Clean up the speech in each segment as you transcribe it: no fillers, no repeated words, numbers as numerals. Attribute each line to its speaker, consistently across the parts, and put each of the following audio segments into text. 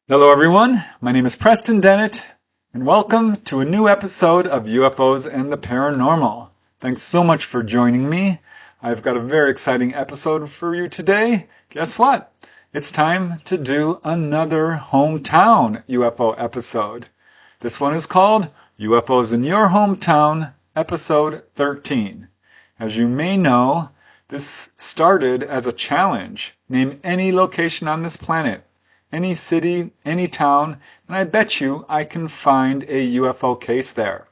Speaker 1: Hello everyone, my name is Preston Dennett, and welcome to a new episode of UFOs and the Paranormal. Thanks so much for joining me. I've got a very exciting episode for you today. Guess what? It's time to do another hometown UFO episode. This one is called UFOs in Your Hometown, episode 13. As you may know, this started as a challenge. Name any location on this planet, any city, any town, and I bet you I can find a UFO case there.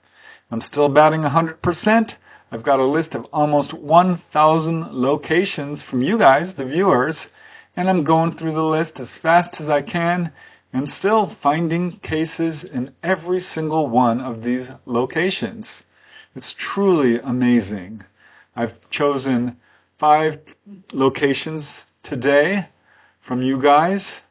Speaker 1: I'm still batting 100%. I've got a list of almost 1,000 locations from you guys, the viewers, and I'm going through the list as fast as I can and still finding cases in every single one of these locations. It's truly amazing. I've chosen 5 locations today from you guys.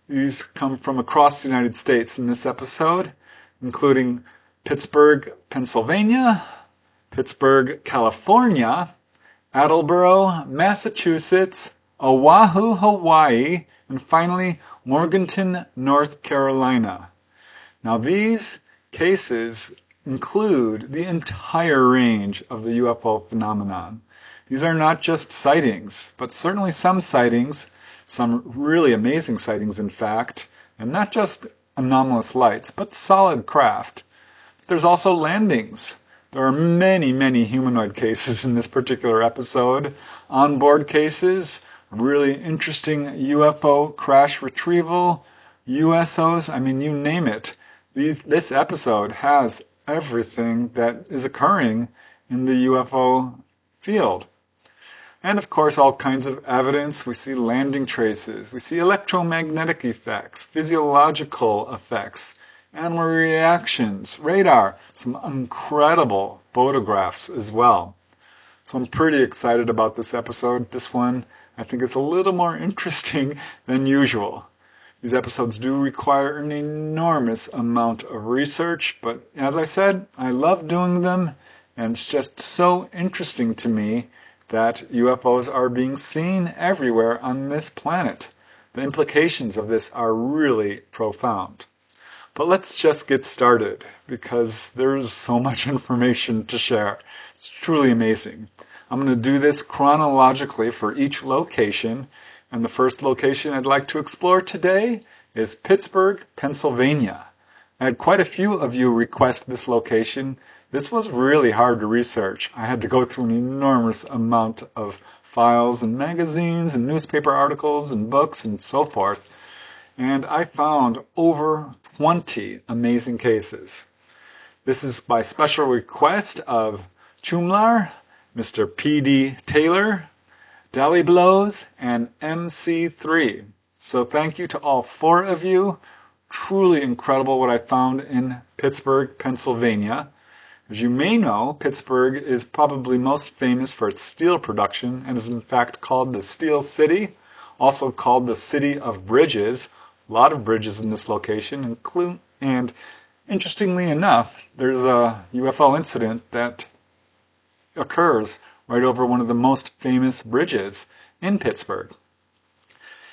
Speaker 1: These come from across the United States in this episode, including Pittsburgh, Pennsylvania, Pittsburgh, California, Attleboro, Massachusetts, Oahu, Hawaii, and finally Morganton, North Carolina. Now these cases include the entire range of the UFO phenomenon. These are not just sightings, but certainly some sightings, some really amazing sightings in fact, and not just anomalous lights, but solid craft. There's also landings. There are many humanoid cases in this particular episode. Onboard cases, really interesting UFO crash retrieval, USOs, I mean you name it. This episode has everything that is occurring in the UFO field. And of course, all kinds of evidence. We see landing traces, we see electromagnetic effects, physiological effects, animal reactions, radar, some incredible photographs as well. So I'm pretty excited about this episode. This one, I think, is a little more interesting than usual. These episodes do require an enormous amount of research, but as I said, I love doing them, and it's just so interesting to me that UFOs are being seen everywhere on this planet. The implications of this are really profound. But let's just get started because there's so much information to share. It's truly amazing. I'm going to do this chronologically for each location, and the first location I'd like to explore today is Pittsburgh, Pennsylvania. I had quite a few of you request this location. This was really hard to research. I had to go through an enormous amount of files and magazines and newspaper articles and books and so forth. And I found over 20 amazing cases. This is by special request of Chumlar, Mr. P.D. Taylor, Dally Blows, and MC3. So thank you to all 4 of you. Truly incredible what I found in Pittsburgh, Pennsylvania. As you may know, Pittsburgh is probably most famous for its steel production and is in fact called the Steel City, also called the City of Bridges. A lot of bridges in this location, and interestingly enough, there's a UFO incident that occurs right over one of the most famous bridges in Pittsburgh.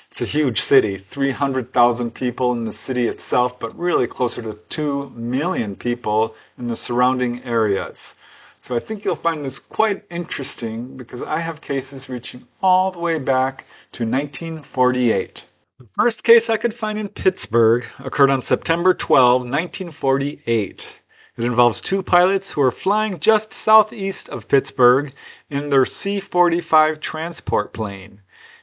Speaker 1: It's a huge city, 300,000 people in the city itself, but really closer to 2 million people in the surrounding areas. So I think you'll find this quite interesting because I have cases reaching all the way back to 1948. The first case I could find in Pittsburgh occurred on September 12, 1948. It involves 2 pilots who are flying just southeast of Pittsburgh in their C-45 transport plane.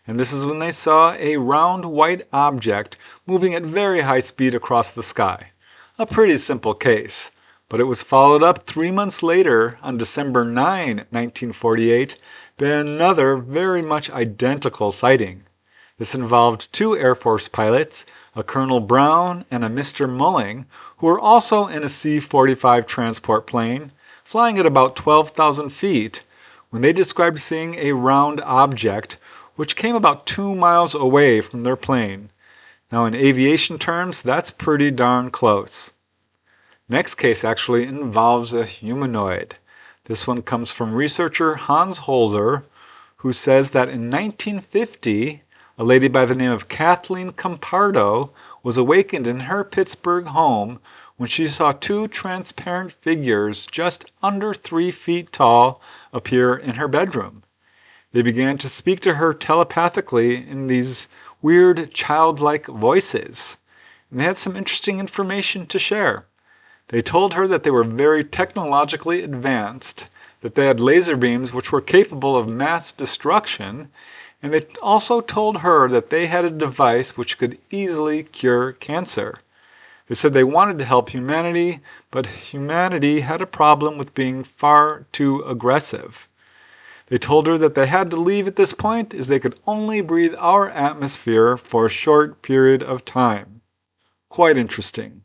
Speaker 1: And this is when they saw a round white object moving at very high speed across the sky. A pretty simple case, but it was followed up 3 months later on December 9, 1948, by another very much identical sighting. This involved 2 Air Force pilots, a Colonel Brown and a Mr. Mulling, who were also in a C-45 transport plane, flying at about 12,000 feet, when they described seeing a round object which came about 2 miles away from their plane. Now in aviation terms, that's pretty darn close. Next case actually involves a humanoid. This one comes from researcher Hans Holder, who says that in 1950, A lady by the name of Kathleen Campardo was awakened in her Pittsburgh home when she saw two transparent figures just under 3 feet tall appear in her bedroom. They began to speak to her telepathically in these weird childlike voices, and they had some interesting information to share. They told her that they were very technologically advanced, that they had laser beams which were capable of mass destruction, and they also told her that they had a device which could easily cure cancer. They said they wanted to help humanity, but humanity had a problem with being far too aggressive. They told her that they had to leave at this point as they could only breathe our atmosphere for a short period of time. Quite interesting.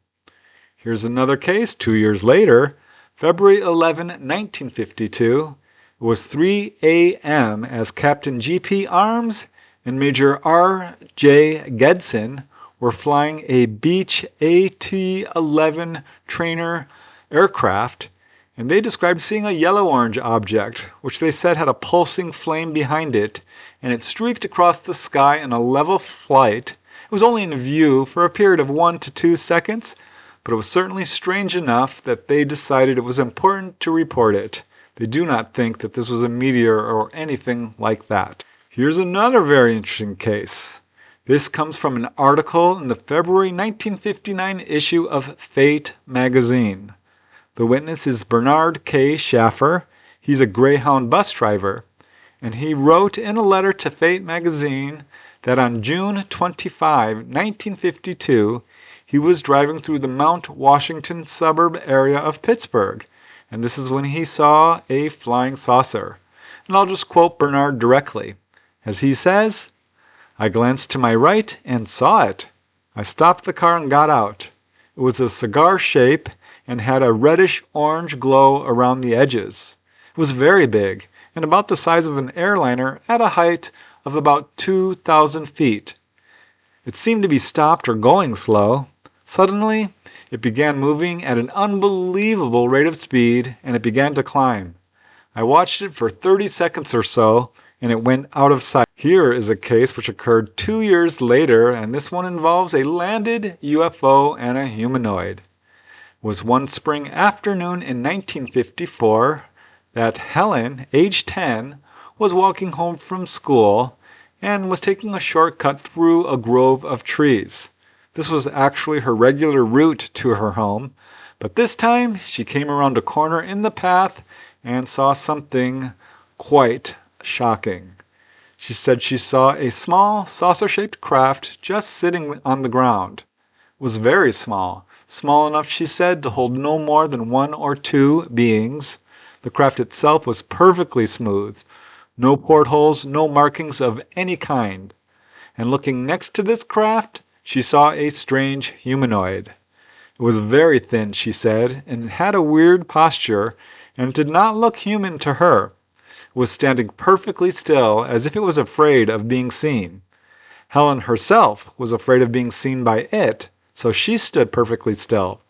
Speaker 1: Here's another case 2 years later, February 11, 1952. It was 3 a.m. as Captain G.P. Arms and Major R.J. Gedson were flying a Beech AT-11 trainer aircraft, and they described seeing a yellow-orange object, which they said had a pulsing flame behind it, and it streaked across the sky in a level flight. It was only in view for a period of 1 to 2 seconds, but it was certainly strange enough that they decided it was important to report it. They do not think that this was a meteor or anything like that. Here's another very interesting case. This comes from an article in the February 1959 issue of Fate magazine. The witness is Bernard K. Schaffer. He's a Greyhound bus driver, and he wrote in a letter to Fate magazine that on June 25, 1952, he was driving through the Mount Washington suburb area of Pittsburgh, and this is when he saw a flying saucer. And I'll just quote Bernard directly. As he says, "I glanced to my right and saw it. I stopped the car and got out. It was a cigar shape and had a reddish-orange glow around the edges. It was very big and about the size of an airliner at a height of about 2,000 feet. It seemed to be stopped or going slow. Suddenly, it began moving at an unbelievable rate of speed, and it began to climb. I watched it for 30 seconds or so, and it went out of sight." Here is a case which occurred 2 years later, and this one involves a landed UFO and a humanoid. It was one spring afternoon in 1954 that Helen, age 10, was walking home from school and was taking a shortcut through a grove of trees. This was actually her regular route to her home, but this time she came around a corner in the path and saw something quite shocking. She said she saw a small saucer-shaped craft just sitting on the ground. It was very small, small enough, she said, to hold no more than 1 or 2 beings. The craft itself was perfectly smooth, no portholes, no markings of any kind. And looking next to this craft, she saw a strange humanoid. It was very thin, she said, and it had a weird posture, and it did not look human to her. It was standing perfectly still, as if it was afraid of being seen. Helen herself was afraid of being seen by it, so she stood perfectly still.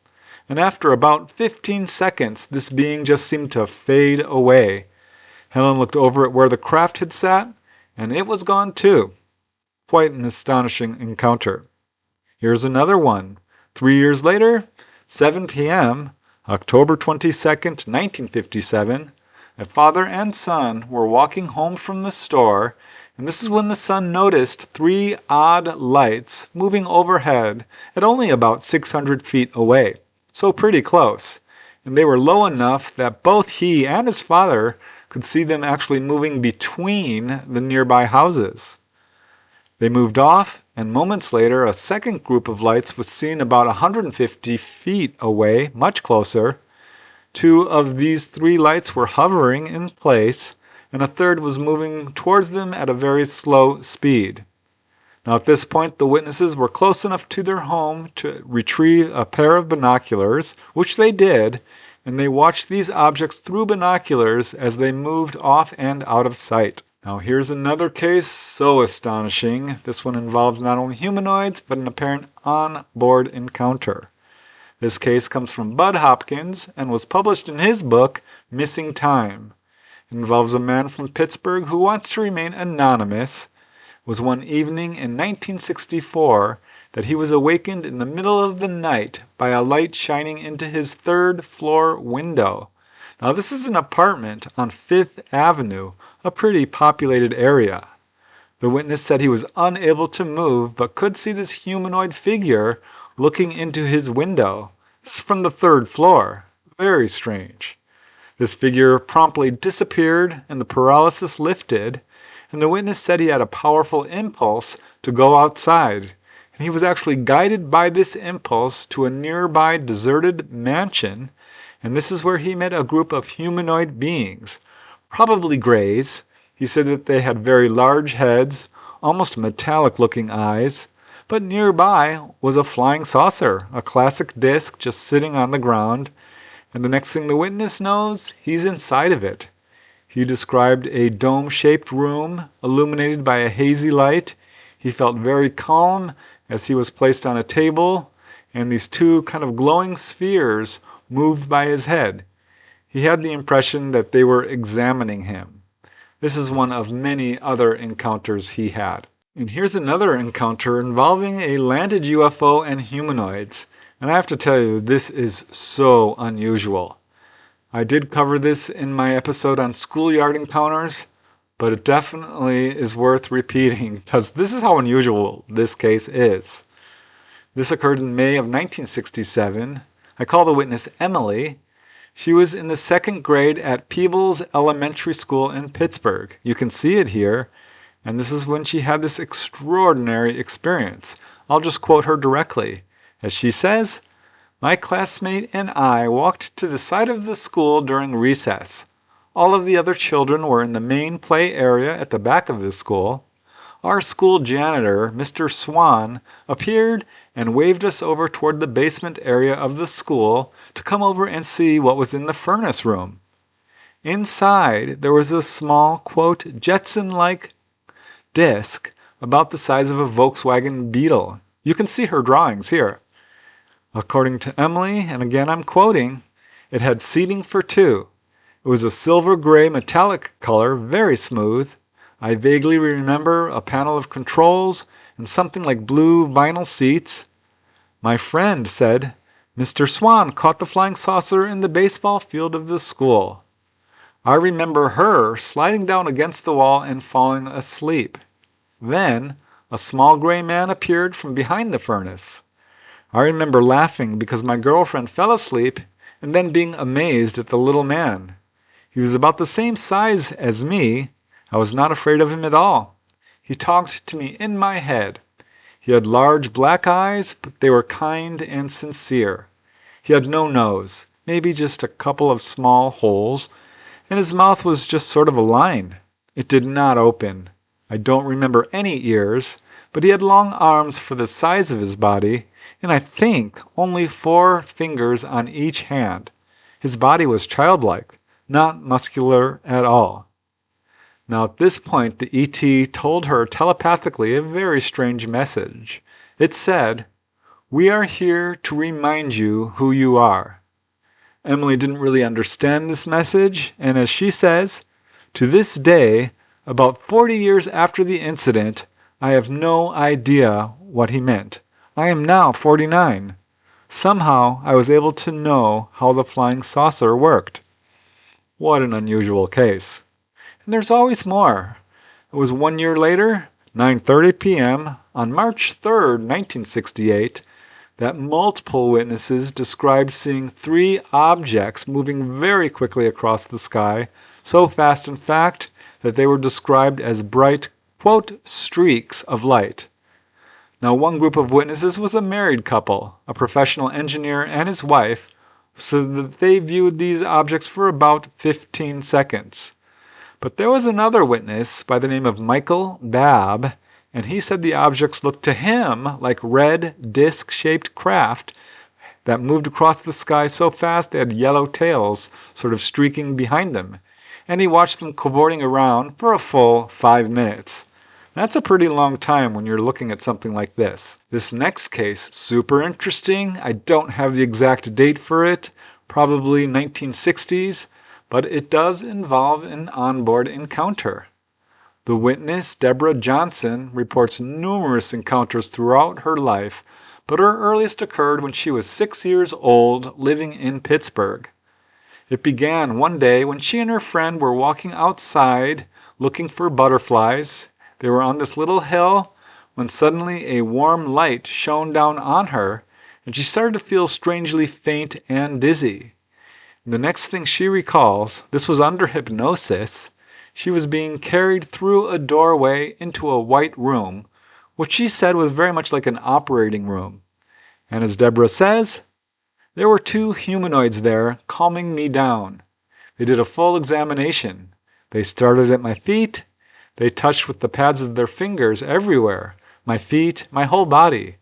Speaker 1: And after about 15 seconds, this being just seemed to fade away. Helen looked over at where the craft had sat, and it was gone too. Quite an astonishing encounter. Here's another one. 3 years later, 7 p.m., October 22nd, 1957, a father and son were walking home from the store, and this is when the son noticed 3 odd lights moving overhead at only about 600 feet away, so pretty close, and they were low enough that both he and his father could see them actually moving between the nearby houses. They moved off, and moments later a second group of lights was seen about 150 feet away, much closer. 2 of these 3 lights were hovering in place, and a third was moving towards them at a very slow speed. Now at this point the witnesses were close enough to their home to retrieve a pair of binoculars, which they did, and they watched these objects through binoculars as they moved off and out of sight. Now here's another case so astonishing. This one involved not only humanoids, but an apparent on-board encounter. This case comes from Bud Hopkins and was published in his book, Missing Time. It involves a man from Pittsburgh who wants to remain anonymous. was one evening in 1964 that he was awakened in the middle of the night by a light shining into his third-floor window. Now, this is an apartment on 5th Avenue, a pretty populated area. The witness said he was unable to move but could see this humanoid figure looking into his window. This is from the 3rd floor. Very strange. This figure promptly disappeared and the paralysis lifted, and the witness said he had a powerful impulse to go outside, and he was actually guided by this impulse to a nearby deserted mansion, and this is where he met a group of humanoid beings, probably greys. He said that they had very large heads, almost metallic-looking eyes, but nearby was a flying saucer, a classic disc just sitting on the ground, and the next thing the witness knows, he's inside of it. He described a dome-shaped room illuminated by a hazy light. He felt very calm as he was placed on a table, and these two kind of glowing spheres moved by his head. He had the impression that they were examining him. This is one of many other encounters he had. And here's another encounter involving a landed UFO and humanoids. And I have to tell you, this is so unusual. I did cover this in my episode on schoolyard encounters, but it definitely is worth repeating because this is how unusual this case is. This occurred in May of 1967. I call the witness Emily. She was in the 2nd grade at Peebles Elementary School in Pittsburgh. You can see it here, and this is when she had this extraordinary experience. I'll just quote her directly. As she says, "My classmate and I walked to the side of the school during recess. All of the other children were in the main play area at the back of the school. Our school janitor, Mr. Swan, appeared and waved us over toward the basement area of the school to come over and see what was in the furnace room. Inside, there was a small, quote, Jetson-like disc about the size of a Volkswagen Beetle. You can see her drawings here. According to Emily, and again I'm quoting, it had seating for 2. It was a silver-gray metallic color, very smooth. I vaguely remember a panel of controls and something like blue vinyl seats. My friend said, Mr. Swan caught the flying saucer in the baseball field of the school. I remember her sliding down against the wall and falling asleep. Then, a small gray man appeared from behind the furnace. I remember laughing because my girlfriend fell asleep and then being amazed at the little man. He was about the same size as me. I was not afraid of him at all. He talked to me in my head. He had large black eyes, but they were kind and sincere. He had no nose, maybe just a couple of small holes, and his mouth was just sort of a line. It did not open. I don't remember any ears, but he had long arms for the size of his body, and I think only 4 fingers on each hand. His body was childlike, not muscular at all. Now at this point, the ET told her telepathically a very strange message. It said, "We are here to remind you who you are." Emily didn't really understand this message, and as she says, to this day, about 40 years after the incident, I have no idea what he meant. I am now 49. Somehow I was able to know how the flying saucer worked. What an unusual case. And there's always more. It was 1 year later, 9:30 p.m., on March 3rd, 1968, that multiple witnesses described seeing 3 objects moving very quickly across the sky, so fast in fact that they were described as bright, quote, streaks of light. Now, one group of witnesses was a married couple, a professional engineer and his wife, so that they viewed these objects for about 15 seconds. But there was another witness by the name of Michael Babb, and he said the objects looked to him like red, disc-shaped craft that moved across the sky so fast they had yellow tails sort of streaking behind them. And he watched them cavorting around for a full 5 minutes. That's a pretty long time when you're looking at something like this. This next case, super interesting. I don't have the exact date for it, probably 1960s, but it does involve an onboard encounter. The witness, Deborah Johnson, reports numerous encounters throughout her life, but her earliest occurred when she was 6 years old, living in Pittsburgh. It began one day when she and her friend were walking outside looking for butterflies. They were on this little hill when suddenly a warm light shone down on her, and she started to feel strangely faint and dizzy. The next thing she recalls, this was under hypnosis, she was being carried through a doorway into a white room, which she said was very much like an operating room. And as Deborah says, there were 2 humanoids there calming me down. They did a full examination. They started at my feet. They touched with the pads of their fingers everywhere, my feet, my whole body.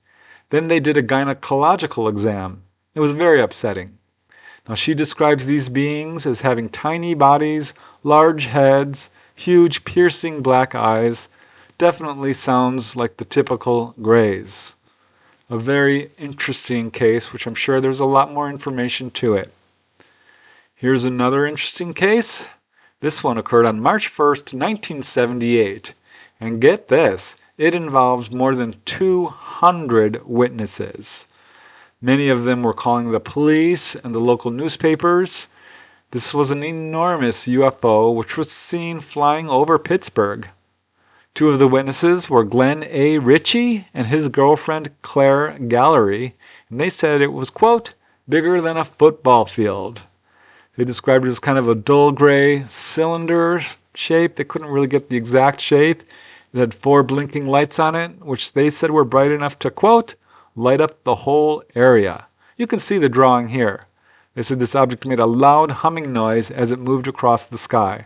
Speaker 1: Then they did a gynecological exam. It was very upsetting. Now she describes these beings as having tiny bodies, large heads, huge piercing black eyes. Definitely sounds like the typical Greys. A very interesting case, which I'm sure there's a lot more information to it. Here's another interesting case. This one occurred on March 1st, 1978. And get this, it involves more than 200 witnesses. Many of them were calling the police and the local newspapers. This was an enormous UFO which was seen flying over Pittsburgh. 2 of the witnesses were Glenn A. Ritchie and his girlfriend Claire Gallery, and they said it was, quote, bigger than a football field. They described it as kind of a dull gray cylinder shape. They couldn't really get the exact shape. It had 4 blinking lights on it, which they said were bright enough to, quote, light up the whole area. You can see the drawing here. They said this object made a loud humming noise as it moved across the sky.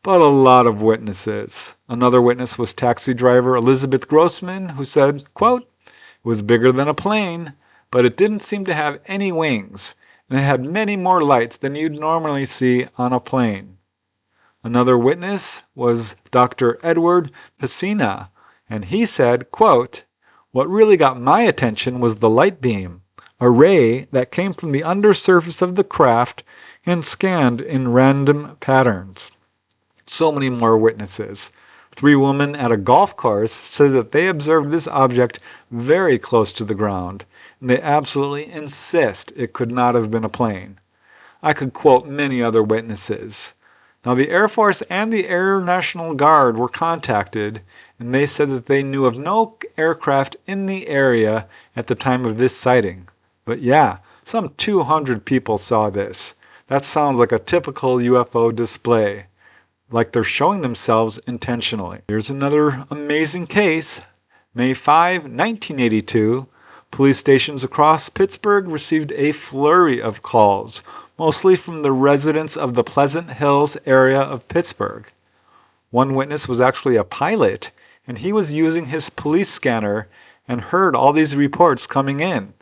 Speaker 1: But a lot of witnesses. Another witness was taxi driver Elizabeth Grossman, who said, quote, it was bigger than a plane, but it didn't seem to have any wings, and it had many more lights than you'd normally see on a plane. Another witness was Dr. Edward Pacina, and he said, quote, what really got my attention was the light beam, a ray that came from the undersurface of the craft and scanned in random patterns. So many more witnesses. 3 women at a golf course said that they observed this object very close to the ground, and they absolutely insist it could not have been a plane. I could quote many other witnesses. Now, the Air Force and the Air National Guard were contacted, and they said that they knew of no aircraft in the area at the time of this sighting. But yeah, some 200 people saw this. That sounds like a typical UFO display, like they're showing themselves intentionally. Here's another amazing case. May 5, 1982, police stations across Pittsburgh received a flurry of calls, mostly from the residents of the Pleasant Hills area of Pittsburgh. One witness was actually a pilot, and he was using his police scanner and heard all these reports coming in.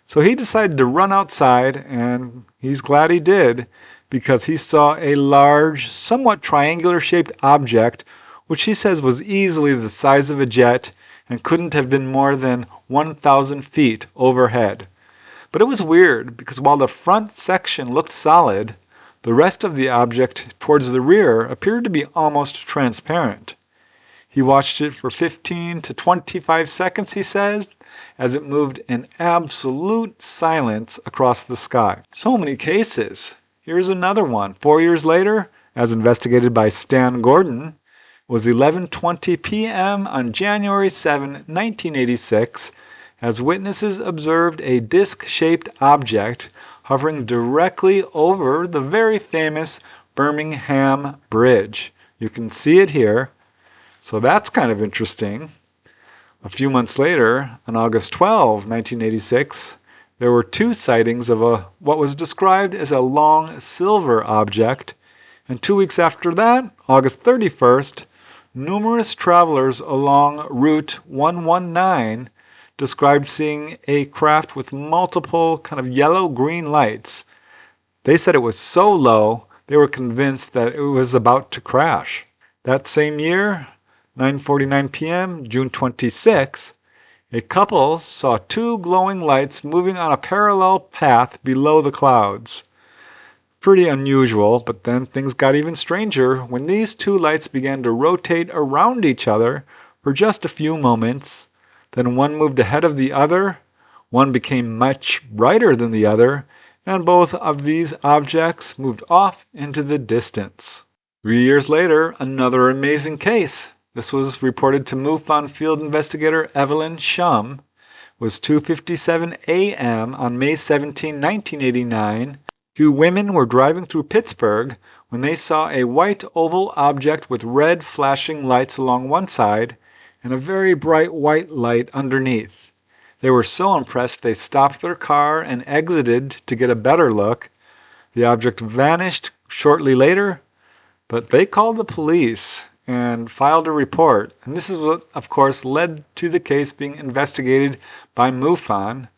Speaker 1: So he decided to run outside, and he's glad he did, because he saw a large, somewhat triangular-shaped object, which he says was easily the size of a jet and couldn't have been more than 1,000 feet overhead. But it was weird, because while the front section looked solid, the rest of the object towards the rear appeared to be almost transparent. He watched it for 15 to 25 seconds, he says, as it moved in absolute silence across the sky. So many cases. Here's another one. 4 years later, as investigated by Stan Gordon, it was 11:20 p.m. on January 7, 1986, as witnesses observed a disc-shaped object hovering directly over the very famous Birmingham Bridge. You can see it here. So that's kind of interesting. A few months later, on August 12, 1986, there were 2 sightings of what was described as a long silver object. And 2 weeks after that, August 31st, numerous travelers along Route 119 described seeing a craft with multiple kind of yellow-green lights. They said it was so low, they were convinced that it was about to crash. That same year, 9:49 p.m., June 26, a couple saw 2 glowing lights moving on a parallel path below the clouds. Pretty unusual, but then things got even stranger when these two lights began to rotate around each other for just a few moments. Then one moved ahead of the other, one became much brighter than the other, and both of these objects moved off into the distance. 3 years later, another amazing case. This was reported to MUFON field investigator Evelyn Shum. It was 2:57 a.m. on May 17, 1989. Two women were driving through Pittsburgh when they saw a white oval object with red flashing lights along one side and a very bright white light underneath. They were so impressed they stopped their car and exited to get a better look. The object vanished shortly later, but they called the police and filed a report. And this is what, of course, led to the case being investigated by MUFON.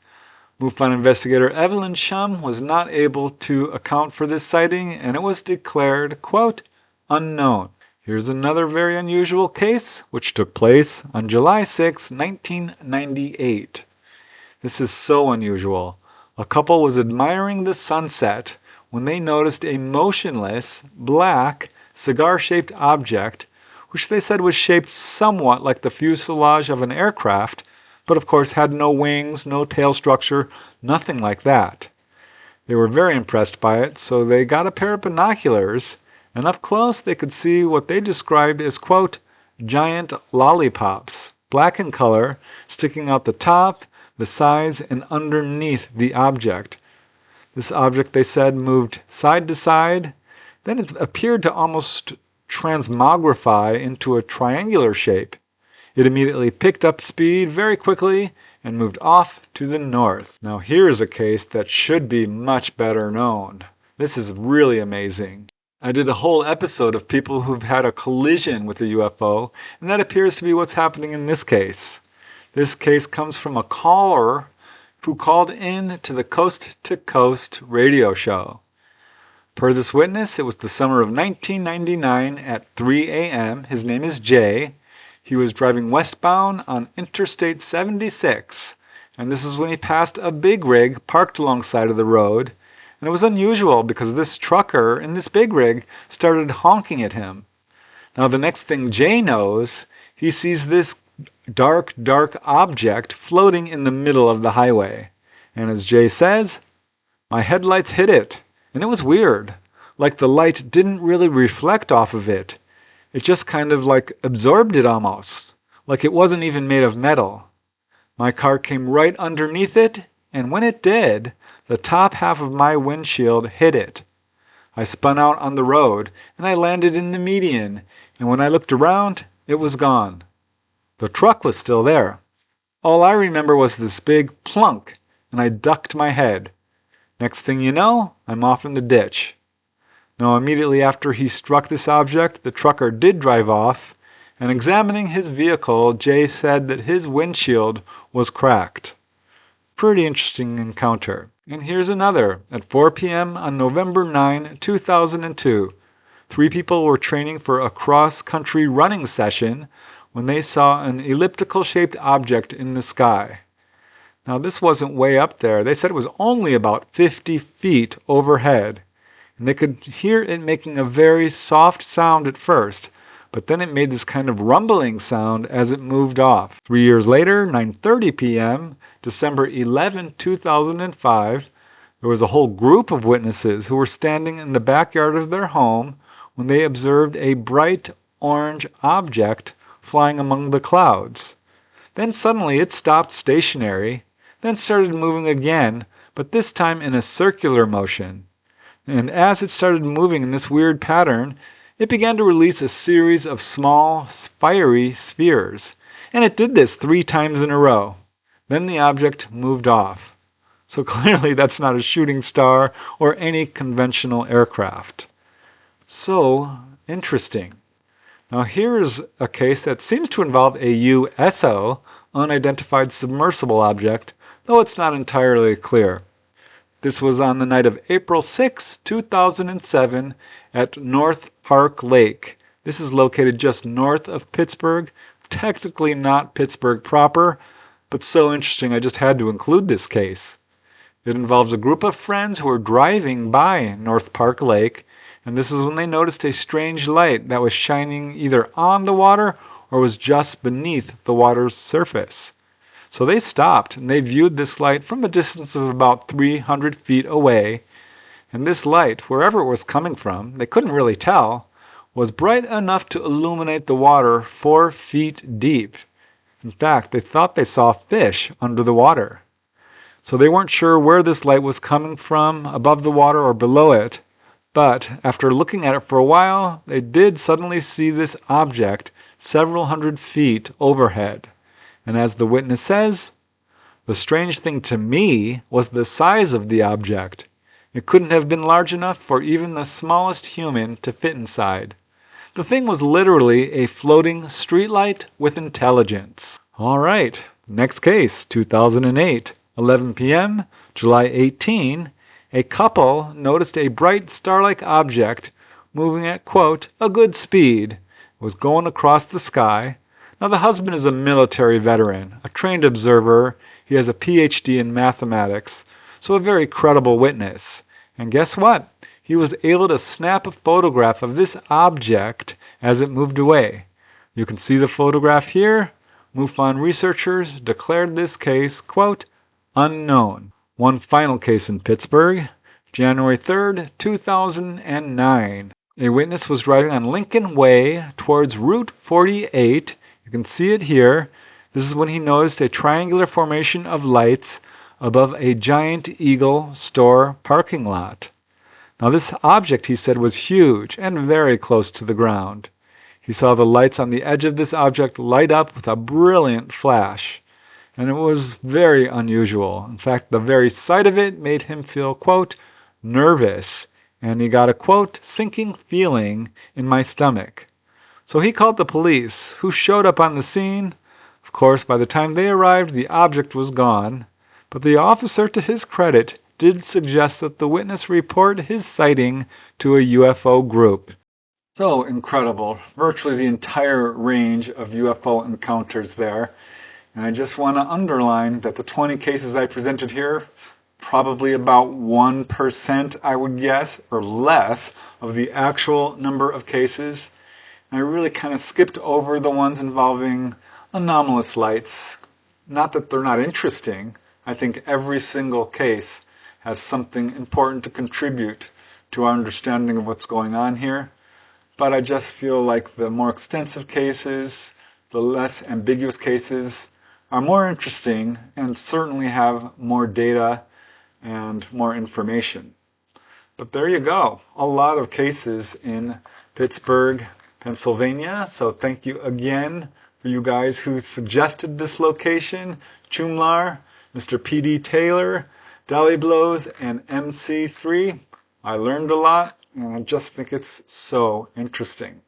Speaker 1: MUFON investigator Evelyn Shum was not able to account for this sighting, and it was declared, quote, unknown. Here's another very unusual case, which took place on July 6, 1998. This is so unusual. A couple was admiring the sunset when they noticed a motionless, black, cigar-shaped object, which they said was shaped somewhat like the fuselage of an aircraft, but of course had no wings, no tail structure, nothing like that. They were very impressed by it, so they got a pair of binoculars, and up close they could see what they described as, quote, giant lollipops, black in color, sticking out the top, the sides, and underneath the object. This object, they said, moved side to side. Then it appeared to almost transmogrify into a triangular shape. It immediately picked up speed very quickly and moved off to the north. Now here's a case that should be much better known. This is really amazing. I did a whole episode of people who've had a collision with a UFO, and that appears to be what's happening in this case. This case comes from a caller who called in to the Coast to Coast radio show. Per this witness, it was the summer of 1999 at 3 a.m. His name is Jay. He was driving westbound on Interstate 76, and this is when he passed a big rig parked alongside of the road. And it was unusual because this trucker in this big rig started honking at him. Now the next thing Jay knows, he sees this dark object floating in the middle of the highway. And as Jay says, my headlights hit it, and it was weird. Like the light didn't really reflect off of it. It just kind of like absorbed it almost, like it wasn't even made of metal. My car came right underneath it, and when it did, the top half of my windshield hit it. I spun out on the road, and I landed in the median, and when I looked around, it was gone. The truck was still there. All I remember was this big plunk, and I ducked my head. Next thing you know, I'm off in the ditch. Now, immediately after he struck this object, the trucker did drive off, and examining his vehicle, Jay said that his windshield was cracked. Pretty interesting encounter. And here's another. At 4 p.m. on November 9, 2002, 3 people were training for a cross-country running session when they saw an elliptical-shaped object in the sky. Now, this wasn't way up there. They said it was only about 50 feet overhead. And they could hear it making a very soft sound at first, but then it made this kind of rumbling sound as it moved off. 3 years later, 9:30 p.m., December 11, 2005, there was a whole group of witnesses who were standing in the backyard of their home when they observed a bright orange object flying among the clouds. Then suddenly it stopped stationary, then started moving again, but this time in a circular motion. And as it started moving in this weird pattern, it began to release a series of small, fiery spheres. And it did this 3 times in a row. Then the object moved off. So clearly that's not a shooting star or any conventional aircraft. So interesting. Now here's a case that seems to involve a USO, unidentified submersible object, though it's not entirely clear. This was on the night of April 6, 2007 at North Park Lake. This is located just north of Pittsburgh, technically not Pittsburgh proper, but so interesting I just had to include this case. It involves a group of friends who were driving by North Park Lake, and this is when they noticed a strange light that was shining either on the water or was just beneath the water's surface. So they stopped and they viewed this light from a distance of about 300 feet away, and this light, wherever it was coming from, they couldn't really tell, was bright enough to illuminate the water 4 feet deep. In fact, they thought they saw fish under the water. So they weren't sure where this light was coming from, above the water or below it, but after looking at it for a while, they did suddenly see this object several hundred feet overhead. And as the witness says, the strange thing to me was the size of the object. It couldn't have been large enough for even the smallest human to fit inside. The thing was literally a floating streetlight with intelligence. All right, next case, 2008, 11 p.m., July 18. A couple noticed a bright star-like object moving at, quote, a good speed. It was going across the sky. Now the husband is a military veteran, a trained observer. He has a PhD in mathematics, so a very credible witness. And guess what? He was able to snap a photograph of this object as it moved away. You can see the photograph here. MUFON researchers declared this case, quote, unknown. One final case in Pittsburgh, January 3rd, 2009. A witness was driving on Lincoln Way towards Route 48. You can see it here. This is when he noticed a triangular formation of lights above a Giant Eagle store parking lot. Now this object, he said, was huge and very close to the ground. He saw the lights on the edge of this object light up with a brilliant flash, and it was very unusual. In fact, the very sight of it made him feel, quote, nervous, and he got a, quote, sinking feeling in my stomach. So he called the police, who showed up on the scene. Of course, by the time they arrived, the object was gone, but the officer, to his credit, did suggest that the witness report his sighting to a UFO group. So incredible. Virtually the entire range of UFO encounters there. And I just want to underline that the 20 cases I presented here, probably about 1%, I would guess, or less, of the actual number of cases. And I really kind of skipped over the ones involving anomalous lights. Not that they're not interesting. I think every single case has something important to contribute to our understanding of what's going on here. But I just feel like the more extensive cases, the less ambiguous cases, are more interesting and certainly have more data and more information. But there you go. A lot of cases in Pittsburgh, Pennsylvania. So thank you again for you guys who suggested this location. Chumlar, Mr. P.D. Taylor, Dolly Blows, and MC3. I learned a lot, and I just think it's so interesting.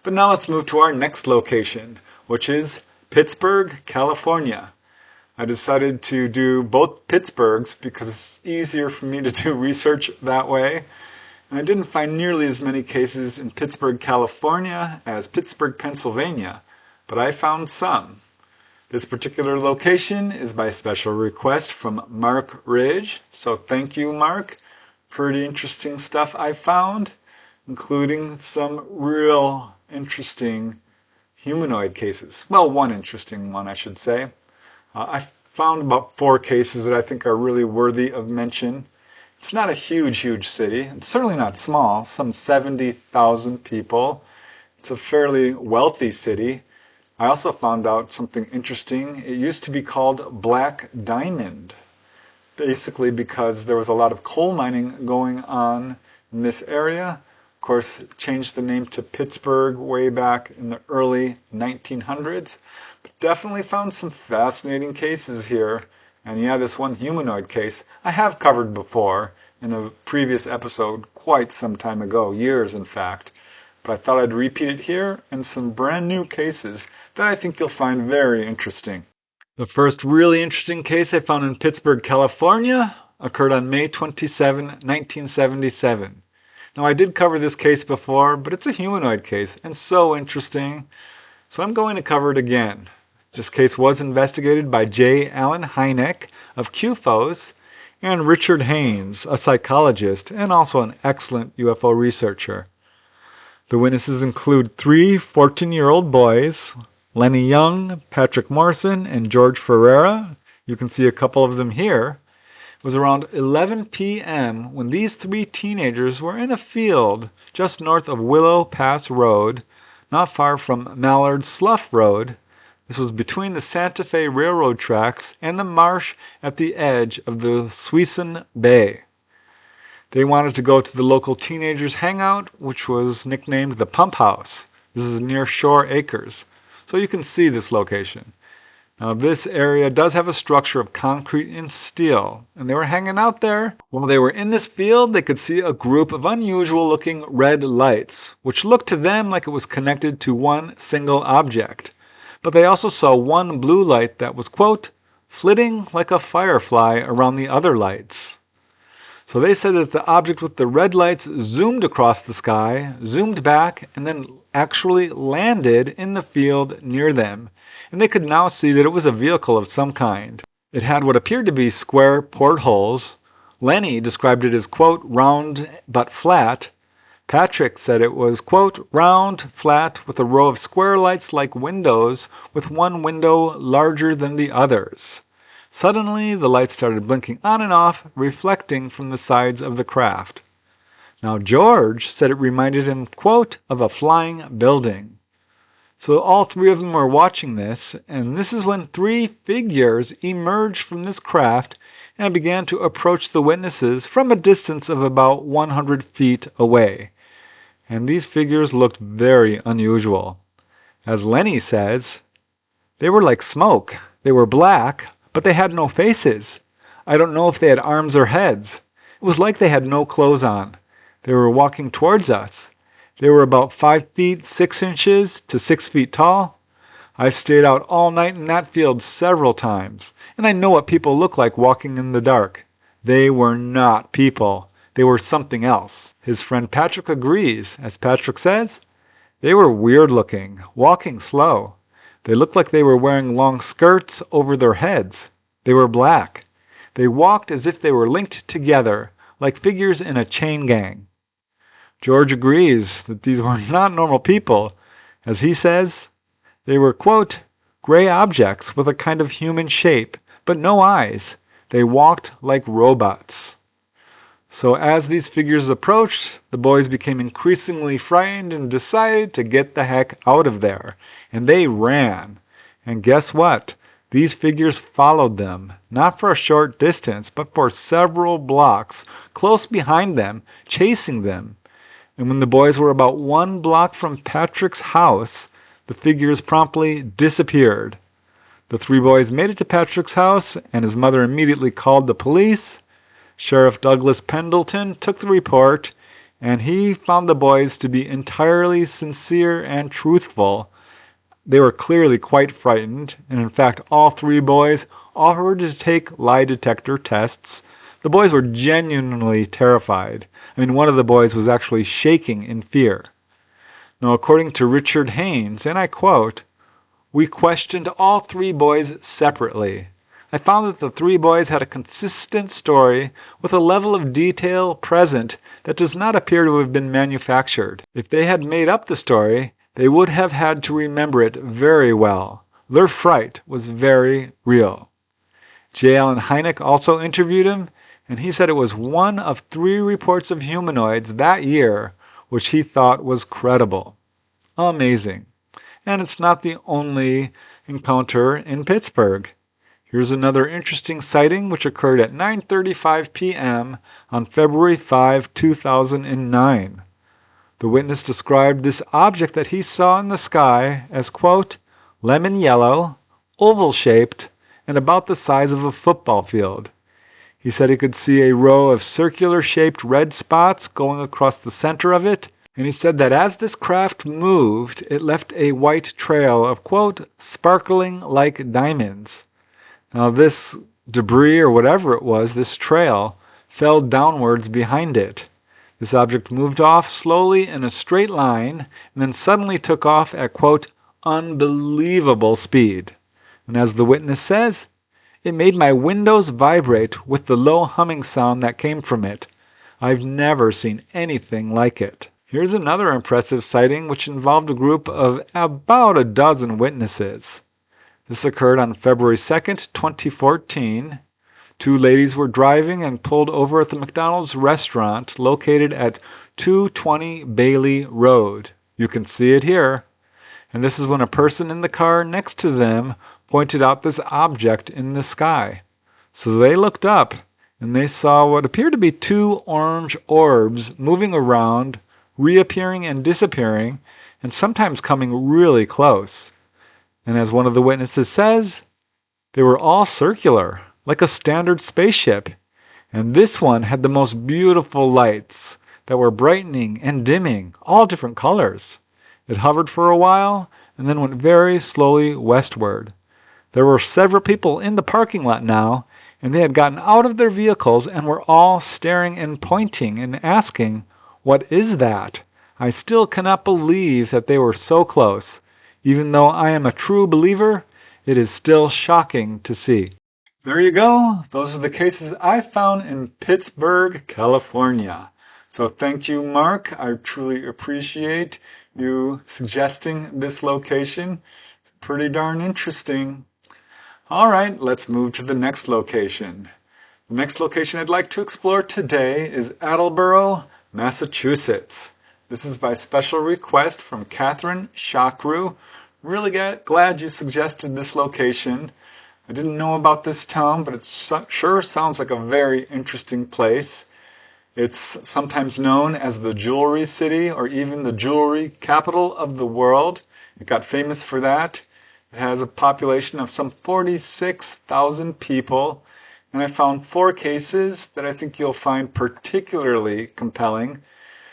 Speaker 1: But now let's move to our next location, which is Pittsburgh, California. I decided to do both Pittsburghs because it's easier for me to do research that way. And I didn't find nearly as many cases in Pittsburgh, California as Pittsburgh, Pennsylvania, but I found some. This particular location is by special request from Mark Ridge, so thank you, Mark. Pretty interesting stuff I found, including some real interesting humanoid cases. Well, one interesting one, I should say. I found about 4 cases that I think are really worthy of mention. It's not a huge city. It's certainly not small, some 70,000 people. It's a fairly wealthy city. I also found out something interesting. It used to be called Black Diamond, basically because there was a lot of coal mining going on in this area. Of course, it changed the name to Pittsburgh way back in the early 1900s. But definitely found some fascinating cases here. And yeah, this one humanoid case I have covered before in a previous episode quite some time ago, years in fact. But I thought I'd repeat it here in some brand new cases that I think you'll find very interesting. The first really interesting case I found in Pittsburgh, California occurred on May 27, 1977. Now I did cover this case before, but it's a humanoid case and so interesting, so I'm going to cover it again. This case was investigated by J. Allen Hynek of Ufos, and Richard Haynes, a psychologist and also an excellent UFO researcher. The witnesses include 3 14-year-old boys, Lenny Young, Patrick Morrison, and George Ferreira. You can see a couple of them here. It was around 11 p.m. when these 3 teenagers were in a field just north of Willow Pass Road, not far from Mallard Slough Road. This was between the Santa Fe Railroad tracks and the marsh at the edge of the Suisun Bay. They wanted to go to the local teenagers' hangout, which was nicknamed the Pump House. This is near Shore Acres, so you can see this location. Now, this area does have a structure of concrete and steel, and they were hanging out there. While they were in this field, they could see a group of unusual-looking red lights, which looked to them like it was connected to one single object. But they also saw one blue light that was, quote, flitting like a firefly around the other lights. So they said that the object with the red lights zoomed across the sky, zoomed back, and then actually landed in the field near them. And they could now see that it was a vehicle of some kind. It had what appeared to be square portholes. Lenny described it as, quote, round but flat. Patrick said it was, quote, round, flat, with a row of square lights like windows, with one window larger than the others. Suddenly, the lights started blinking on and off, reflecting from the sides of the craft. Now, George said it reminded him, quote, of a flying building. So all 3 of them were watching this, and this is when 3 figures emerged from this craft and began to approach the witnesses from a distance of about 100 feet away. And these figures looked very unusual. As Lenny says, they were like smoke. They were black, but they had no faces. I don't know if they had arms or heads. It was like they had no clothes on. They were walking towards us. They were about 5 feet 6 inches to 6 feet tall. I've stayed out all night in that field several times, and I know what people look like walking in the dark. They were not people. They were something else. His friend Patrick agrees. As Patrick says, they were weird looking, walking slow. They looked like they were wearing long skirts over their heads. They were black. They walked as if they were linked together, like figures in a chain gang. George agrees that these were not normal people. As he says, they were, quote, gray objects with a kind of human shape, but no eyes. They walked like robots. So as these figures approached, the boys became increasingly frightened and decided to get the heck out of there. And they ran. And guess what? These figures followed them, not for a short distance, but for several blocks, close behind them, chasing them. And when the boys were about 1 block from Patrick's house, the figures promptly disappeared. The 3 boys made it to Patrick's house, and his mother immediately called the police. Sheriff Douglas Pendleton took the report, and he found the boys to be entirely sincere and truthful. They were clearly quite frightened, and in fact all 3 boys offered to take lie detector tests. The boys were genuinely terrified. I mean, one of the boys was actually shaking in fear. Now, according to Richard Haynes, and I quote, we questioned all 3 boys separately. I found that the 3 boys had a consistent story with a level of detail present that does not appear to have been manufactured. If they had made up the story, they would have had to remember it very well. Their fright was very real. J. Allen Hynek also interviewed him, and he said it was one of 3 reports of humanoids that year which he thought was credible. Amazing. And it's not the only encounter in Pittsburgh. Here's another interesting sighting which occurred at 9:35 p.m. on February 5, 2009. The witness described this object that he saw in the sky as, quote, lemon yellow, oval-shaped, and about the size of a football field. He said he could see a row of circular-shaped red spots going across the center of it, and he said that as this craft moved, it left a white trail of, quote, sparkling like diamonds. Now this debris or whatever it was, this trail, fell downwards behind it. This object moved off slowly in a straight line and then suddenly took off at, quote, unbelievable speed. And as the witness says, It made my windows vibrate with the low humming sound that came from it. I've never seen anything like it. Here's another impressive sighting which involved a group of about a dozen witnesses. This occurred on February 2nd, 2014. Two ladies were driving and pulled over at the McDonald's restaurant located at 220 Bailey Road. You can see it here. And this is when a person in the car next to them pointed out this object in the sky. So they looked up and they saw what appeared to be two orange orbs moving around, reappearing and disappearing, and sometimes coming really close. And as one of the witnesses says, they were all circular, like a standard spaceship. And this one had the most beautiful lights that were brightening and dimming, all different colors. It hovered for a while and then went very slowly westward. There were several people in the parking lot now, and they had gotten out of their vehicles and were all staring and pointing and asking, "What is that?" I still cannot believe that they were so close. Even though I am a true believer, it is still shocking to see. There you go. Those are the cases I found in Pittsburgh, California. So thank you, Mark. I truly appreciate you suggesting this location. It's pretty darn interesting. All right, let's move to the next location. The next location I'd like to explore today is Attleboro, Massachusetts. This is by special request from Catherine Shakru. Really glad you suggested this location. I didn't know about this town, but it sure sounds like a very interesting place. It's sometimes known as the jewelry city or even the jewelry capital of the world. It got famous for that. It has a population of some 46,000 people. And I found 4 cases that I think you'll find particularly compelling.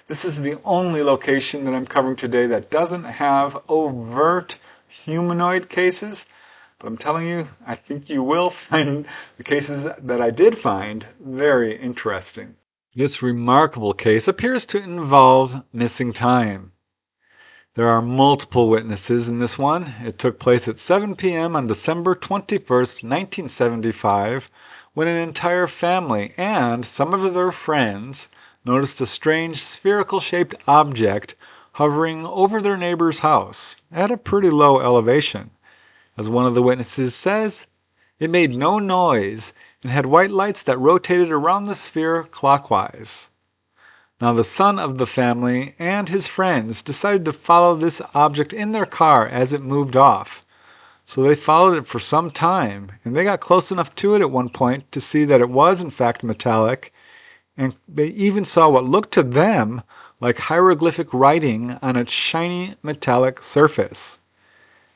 Speaker 1: This is the only location that I'm covering today that doesn't have overt humanoid cases. But I'm telling you, I think you will find the cases that I did find very interesting. This remarkable case appears to involve missing time. There are multiple witnesses in this one. It took place at 7 p.m. on December 21st, 1975, when an entire family and some of their friends noticed a strange spherical-shaped object hovering over their neighbor's house at a pretty low elevation. As one of the witnesses says, it made no noise and had white lights that rotated around the sphere clockwise. Now the son of the family and his friends decided to follow this object in their car as it moved off. So they followed it for some time, and they got close enough to it at one point to see that it was in fact metallic, and they even saw what looked to them like hieroglyphic writing on its shiny metallic surface.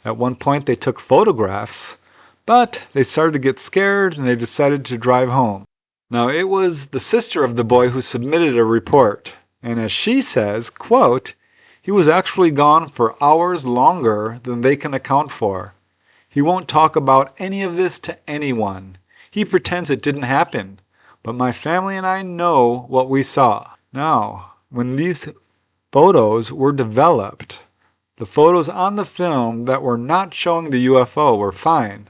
Speaker 1: At one point they took photographs, but they started to get scared and they decided to drive home. Now it was the sister of the boy who submitted a report, and as she says, quote, "He was actually gone for hours longer than they can account for. He won't talk about any of this to anyone. He pretends it didn't happen, but my family and I know what we saw." Now, when these photos were developed, the photos on the film that were not showing the UFO were fine,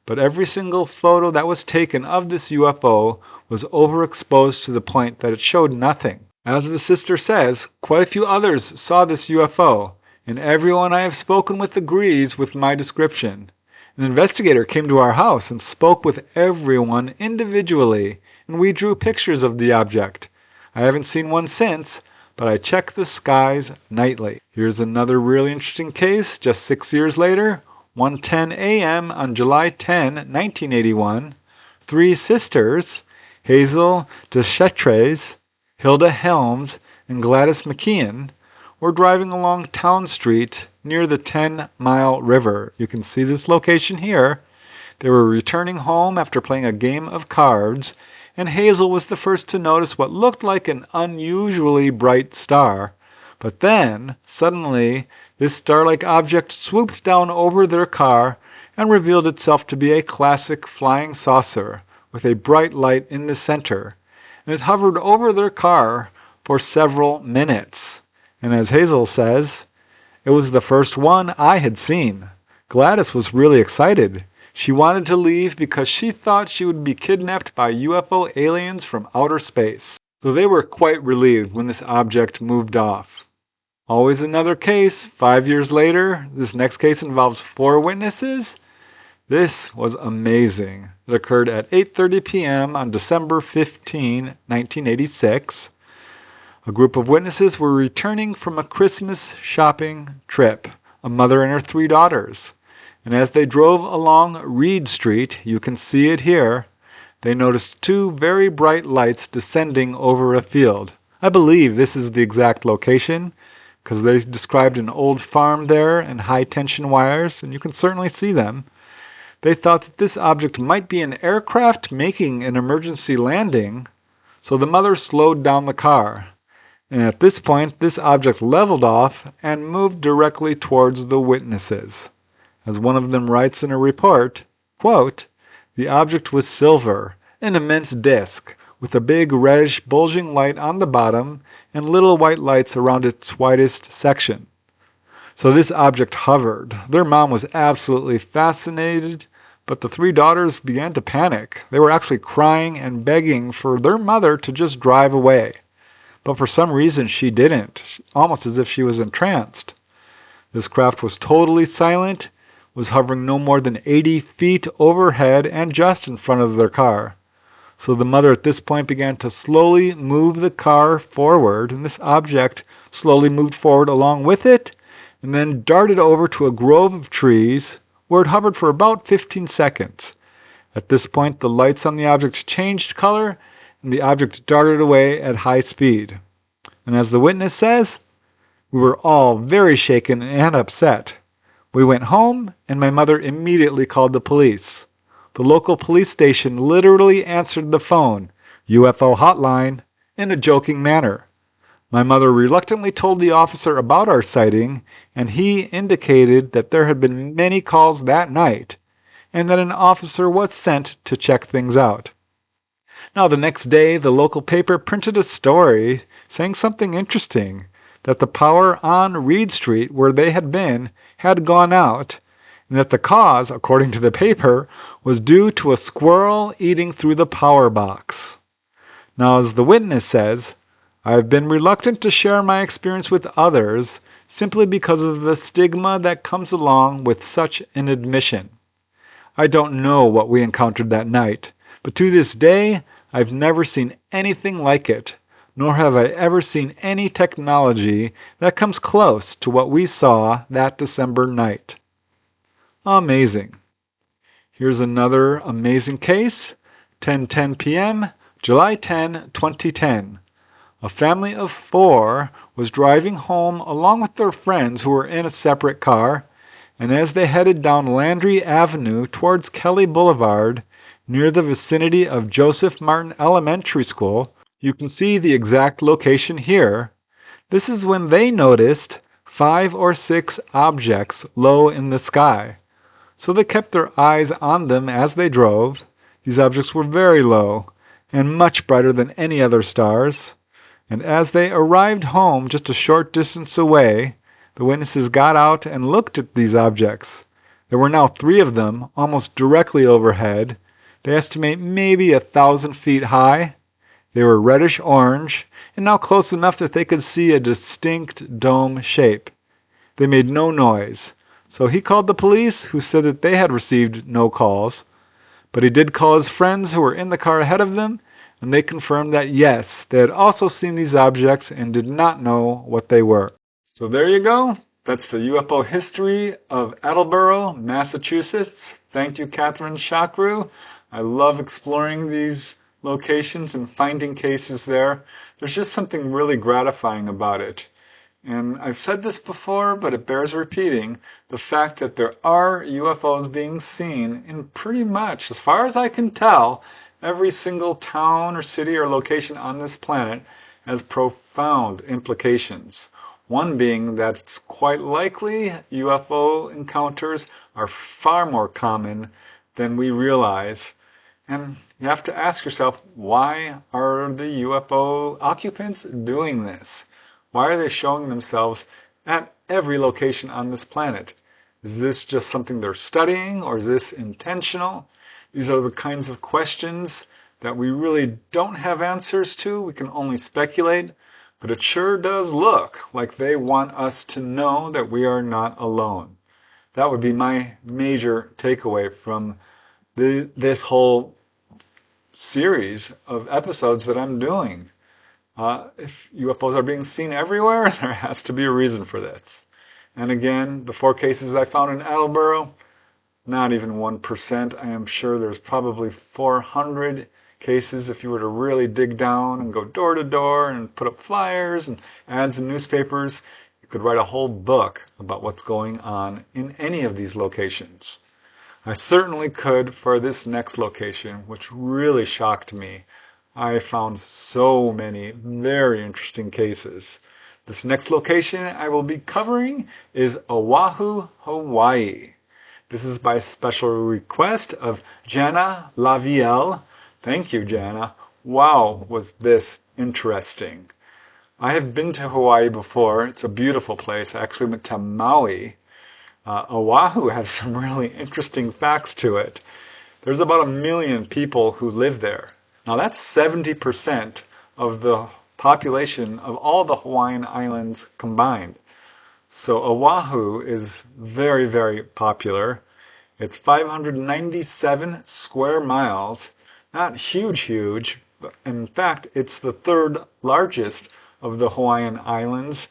Speaker 1: but every single photo that was taken of this UFO was overexposed to the point that it showed nothing. As the sister says, quite a few others saw this UFO, and everyone I have spoken with agrees with my description. An investigator came to our house and spoke with everyone individually, and we drew pictures of the object. I haven't seen one since, but I check the skies nightly. Here's another really interesting case just 6 years later, 1:10 a.m. on July 10, 1981. 3 sisters, Hazel Deschetres, Hilda Helms, and Gladys McKeon, were driving along Town Street near the 10-Mile River. You can see this location here. They were returning home after playing a game of cards, and Hazel was the first to notice what looked like an unusually bright star. But then, suddenly, this star-like object swooped down over their car and revealed itself to be a classic flying saucer with a bright light in the center. And it hovered over their car for several minutes. And as Hazel says, it was the first one I had seen. Gladys was really excited. She wanted to leave because she thought she would be kidnapped by UFO aliens from outer space. So they were quite relieved when this object moved off. Always another case. 5 years later, this next case involves 4 witnesses. This was amazing. It occurred at 8:30 p.m. on December 15, 1986. A group of witnesses were returning from a Christmas shopping trip, a mother and her 3 daughters. And as they drove along Reed Street, you can see it here, they noticed 2 very bright lights descending over a field. I believe this is the exact location, because they described an old farm there and high tension wires, and you can certainly see them. They thought that this object might be an aircraft making an emergency landing, so the mother slowed down the car. And at this point, this object leveled off and moved directly towards the witnesses. As one of them writes in a report, quote, "The object was silver, an immense disc, with a big reddish bulging light on the bottom and little white lights around its widest section." So this object hovered. Their mom was absolutely fascinated, but the 3 daughters began to panic. They were actually crying and begging for their mother to just drive away. But for some reason she didn't, almost as if she was entranced. This craft was totally silent, was hovering no more than 80 feet overhead and just in front of their car. So the mother at this point began to slowly move the car forward, and this object slowly moved forward along with it, and then darted over to a grove of trees, where it hovered for about 15 seconds. At this point, the lights on the object changed color, and the object darted away at high speed. And as the witness says, "We were all very shaken and upset. We went home, and my mother immediately called the police. The local police station literally answered the phone, UFO hotline, in a joking manner. My mother reluctantly told the officer about our sighting, and he indicated that there had been many calls that night, and that an officer was sent to check things out." Now, the next day, the local paper printed a story saying something interesting, that the power on Reed Street, where they had been, had gone out, and that the cause, according to the paper, was due to a squirrel eating through the power box. Now, as the witness says, "I have been reluctant to share my experience with others simply because of the stigma that comes along with such an admission. I don't know what we encountered that night, but to this day, I've never seen anything like it, nor have I ever seen any technology that comes close to what we saw that December night." Amazing. Here's another amazing case. 10:10 p.m., July 10, 2010. A family of 4 was driving home along with their friends who were in a separate car, and as they headed down Landry Avenue towards Kelly Boulevard, near the vicinity of Joseph Martin Elementary School, you can see the exact location here. This is when they noticed 5 or 6 objects low in the sky. So they kept their eyes on them as they drove. These objects were very low and much brighter than any other stars. And as they arrived home just a short distance away, the witnesses got out and looked at these objects. There were now 3 of them, almost directly overhead. They estimate maybe 1,000 feet high. They were reddish orange, and now close enough that they could see a distinct dome shape. They made no noise, so he called the police, who said that they had received no calls. But he did call his friends who were in the car ahead of them, and they confirmed that yes, they had also seen these objects and did not know what they were. So there you go. That's the UFO history of Attleboro, Massachusetts. Thank you, Catherine Chakru. I love exploring these locations and finding cases there. There's just something really gratifying about it. And I've said this before, but it bears repeating, the fact that there are UFOs being seen in pretty much, as far as I can tell, every single town or city or location on this planet has profound implications. One being that it's quite likely UFO encounters are far more common than we realize. And you have to ask yourself, why are the UFO occupants doing this? Why are they showing themselves at every location on this planet? Is this just something they're studying, or is this intentional? These are the kinds of questions that we really don't have answers to. We can only speculate, but it sure does look like they want us to know that we are not alone. That would be my major takeaway from this whole series of episodes that I'm doing. If UFOs are being seen everywhere, there has to be a reason for this. And again, the 4 cases I found in Attleboro, not even 1%. I am sure there's probably 400 cases if you were to really dig down and go door to door and put up flyers and ads in newspapers. You could write a whole book about what's going on in any of these locations. I certainly could for this next location, which really shocked me. I found so many very interesting cases. This next location I will be covering is Oahu, Hawaii. This is by special request of Jana Lavielle. Thank you, Jana. Wow, was this interesting. I have been to Hawaii before. It's a beautiful place. I actually went to Maui. Oahu has some really interesting facts to it. There's about 1 million people who live there. Now that's 70% of the population of all the Hawaiian Islands combined. So Oahu is very, very popular. It's 597 square miles. Not huge, but in fact, it's the 3rd largest of the Hawaiian Islands.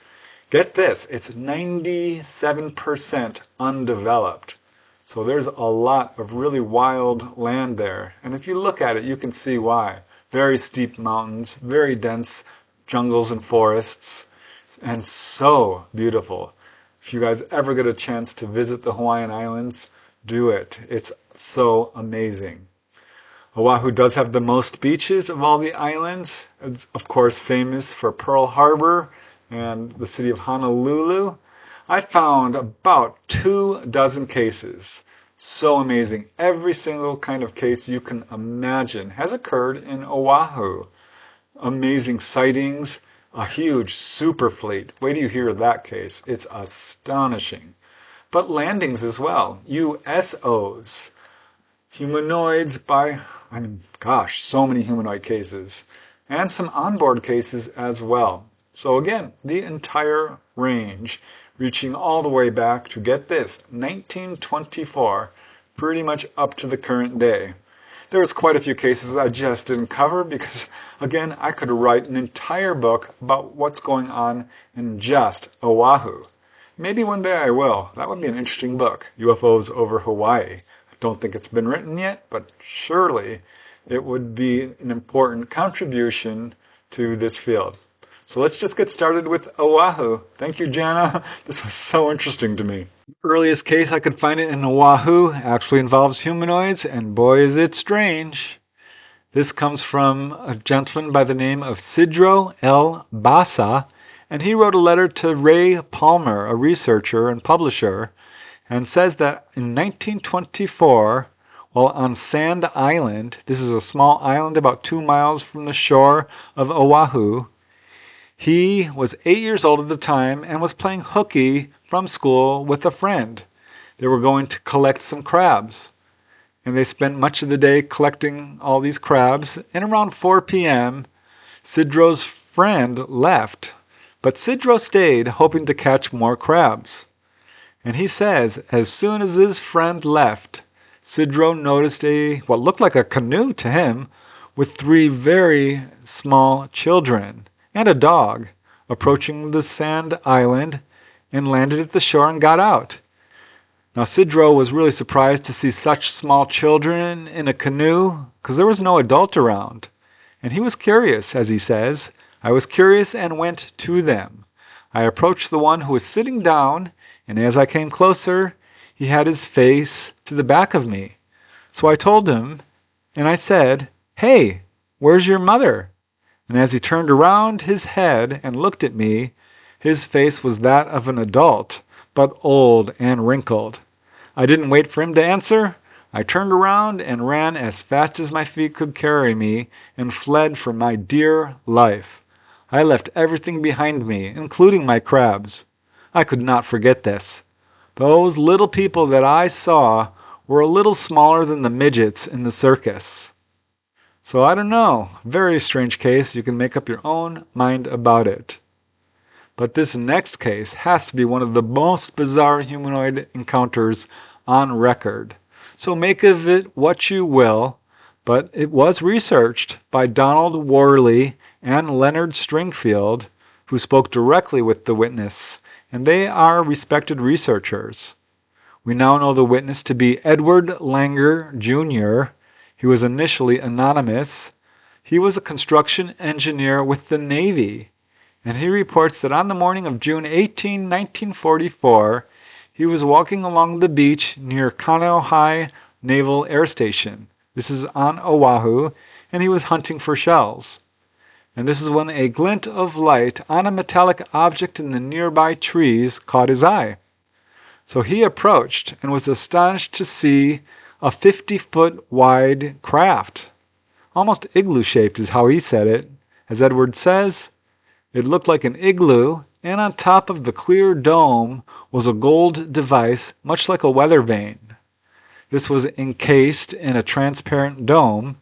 Speaker 1: Get this, it's 97% undeveloped. So there's a lot of really wild land there. And if you look at it, you can see why. Very steep mountains, very dense jungles and forests, and so beautiful. If you guys ever get a chance to visit the Hawaiian Islands, do it. It's so amazing. Oahu does have the most beaches of all the islands. It's of course famous for Pearl Harbor and the city of Honolulu. I found about 24 cases. So amazing. Every single kind of case you can imagine has occurred in Oahu. Amazing sightings, a huge super fleet. Wait till you hear that case. It's astonishing. But landings as well. USOs. Humanoids so many humanoid cases. And some onboard cases as well. So again, the entire range, reaching all the way back to, get this, 1924, pretty much up to the current day. There's quite a few cases I just didn't cover because, again, I could write an entire book about what's going on in just Oahu. Maybe one day I will. That would be an interesting book, UFOs over Hawaii. I don't think it's been written yet, but surely it would be an important contribution to this field. So let's just get started with Oahu. Thank you, Jana. This was so interesting to me. The earliest case I could find it in Oahu actually involves humanoids, and boy is it strange. This comes from a gentleman by the name of Sidro L. Bassa, and he wrote a letter to Ray Palmer, a researcher and publisher, and says that in 1924, while on Sand Island, this is a small island about 2 miles from the shore of Oahu, he was 8 years old at the time and was playing hooky from school with a friend. They were going to collect some crabs. And they spent much of the day collecting all these crabs. And around 4 p.m., Sidro's friend left. But Sidro stayed, hoping to catch more crabs. And he says, as soon as his friend left, Sidro noticed what looked like a canoe to him with 3 very small children and a dog approaching the sand island and landed at the shore and got out. Now Sidro was really surprised to see such small children in a canoe because there was no adult around. And he was curious, as he says. I was curious and went to them. I approached the one who was sitting down, and as I came closer, he had his face to the back of me. So I told him, and I said, "Hey, where's your mother?" And as he turned around his head and looked at me, his face was that of an adult, but old and wrinkled. I didn't wait for him to answer. I turned around and ran as fast as my feet could carry me and fled for my dear life. I left everything behind me, including my crabs. I could not forget this. Those little people that I saw were a little smaller than the midgets in the circus. So I don't know. Very strange case. You can make up your own mind about it. But this next case has to be one of the most bizarre humanoid encounters on record. So make of it what you will, but it was researched by Donald Worley and Leonard Stringfield, who spoke directly with the witness, and they are respected researchers. We now know the witness to be Edward Langer, Jr. He was initially anonymous. He was a construction engineer with the Navy, and he reports that on the morning of June 18, 1944, he was walking along the beach near Kaneohe Naval Air Station. This is on Oahu, and he was hunting for shells. And this is when a glint of light on a metallic object in the nearby trees caught his eye. So he approached and was astonished to see a 50-foot wide craft. Almost igloo-shaped is how he said it. As Edward says, it looked like an igloo, and on top of the clear dome was a gold device, much like a weather vane. This was encased in a transparent dome,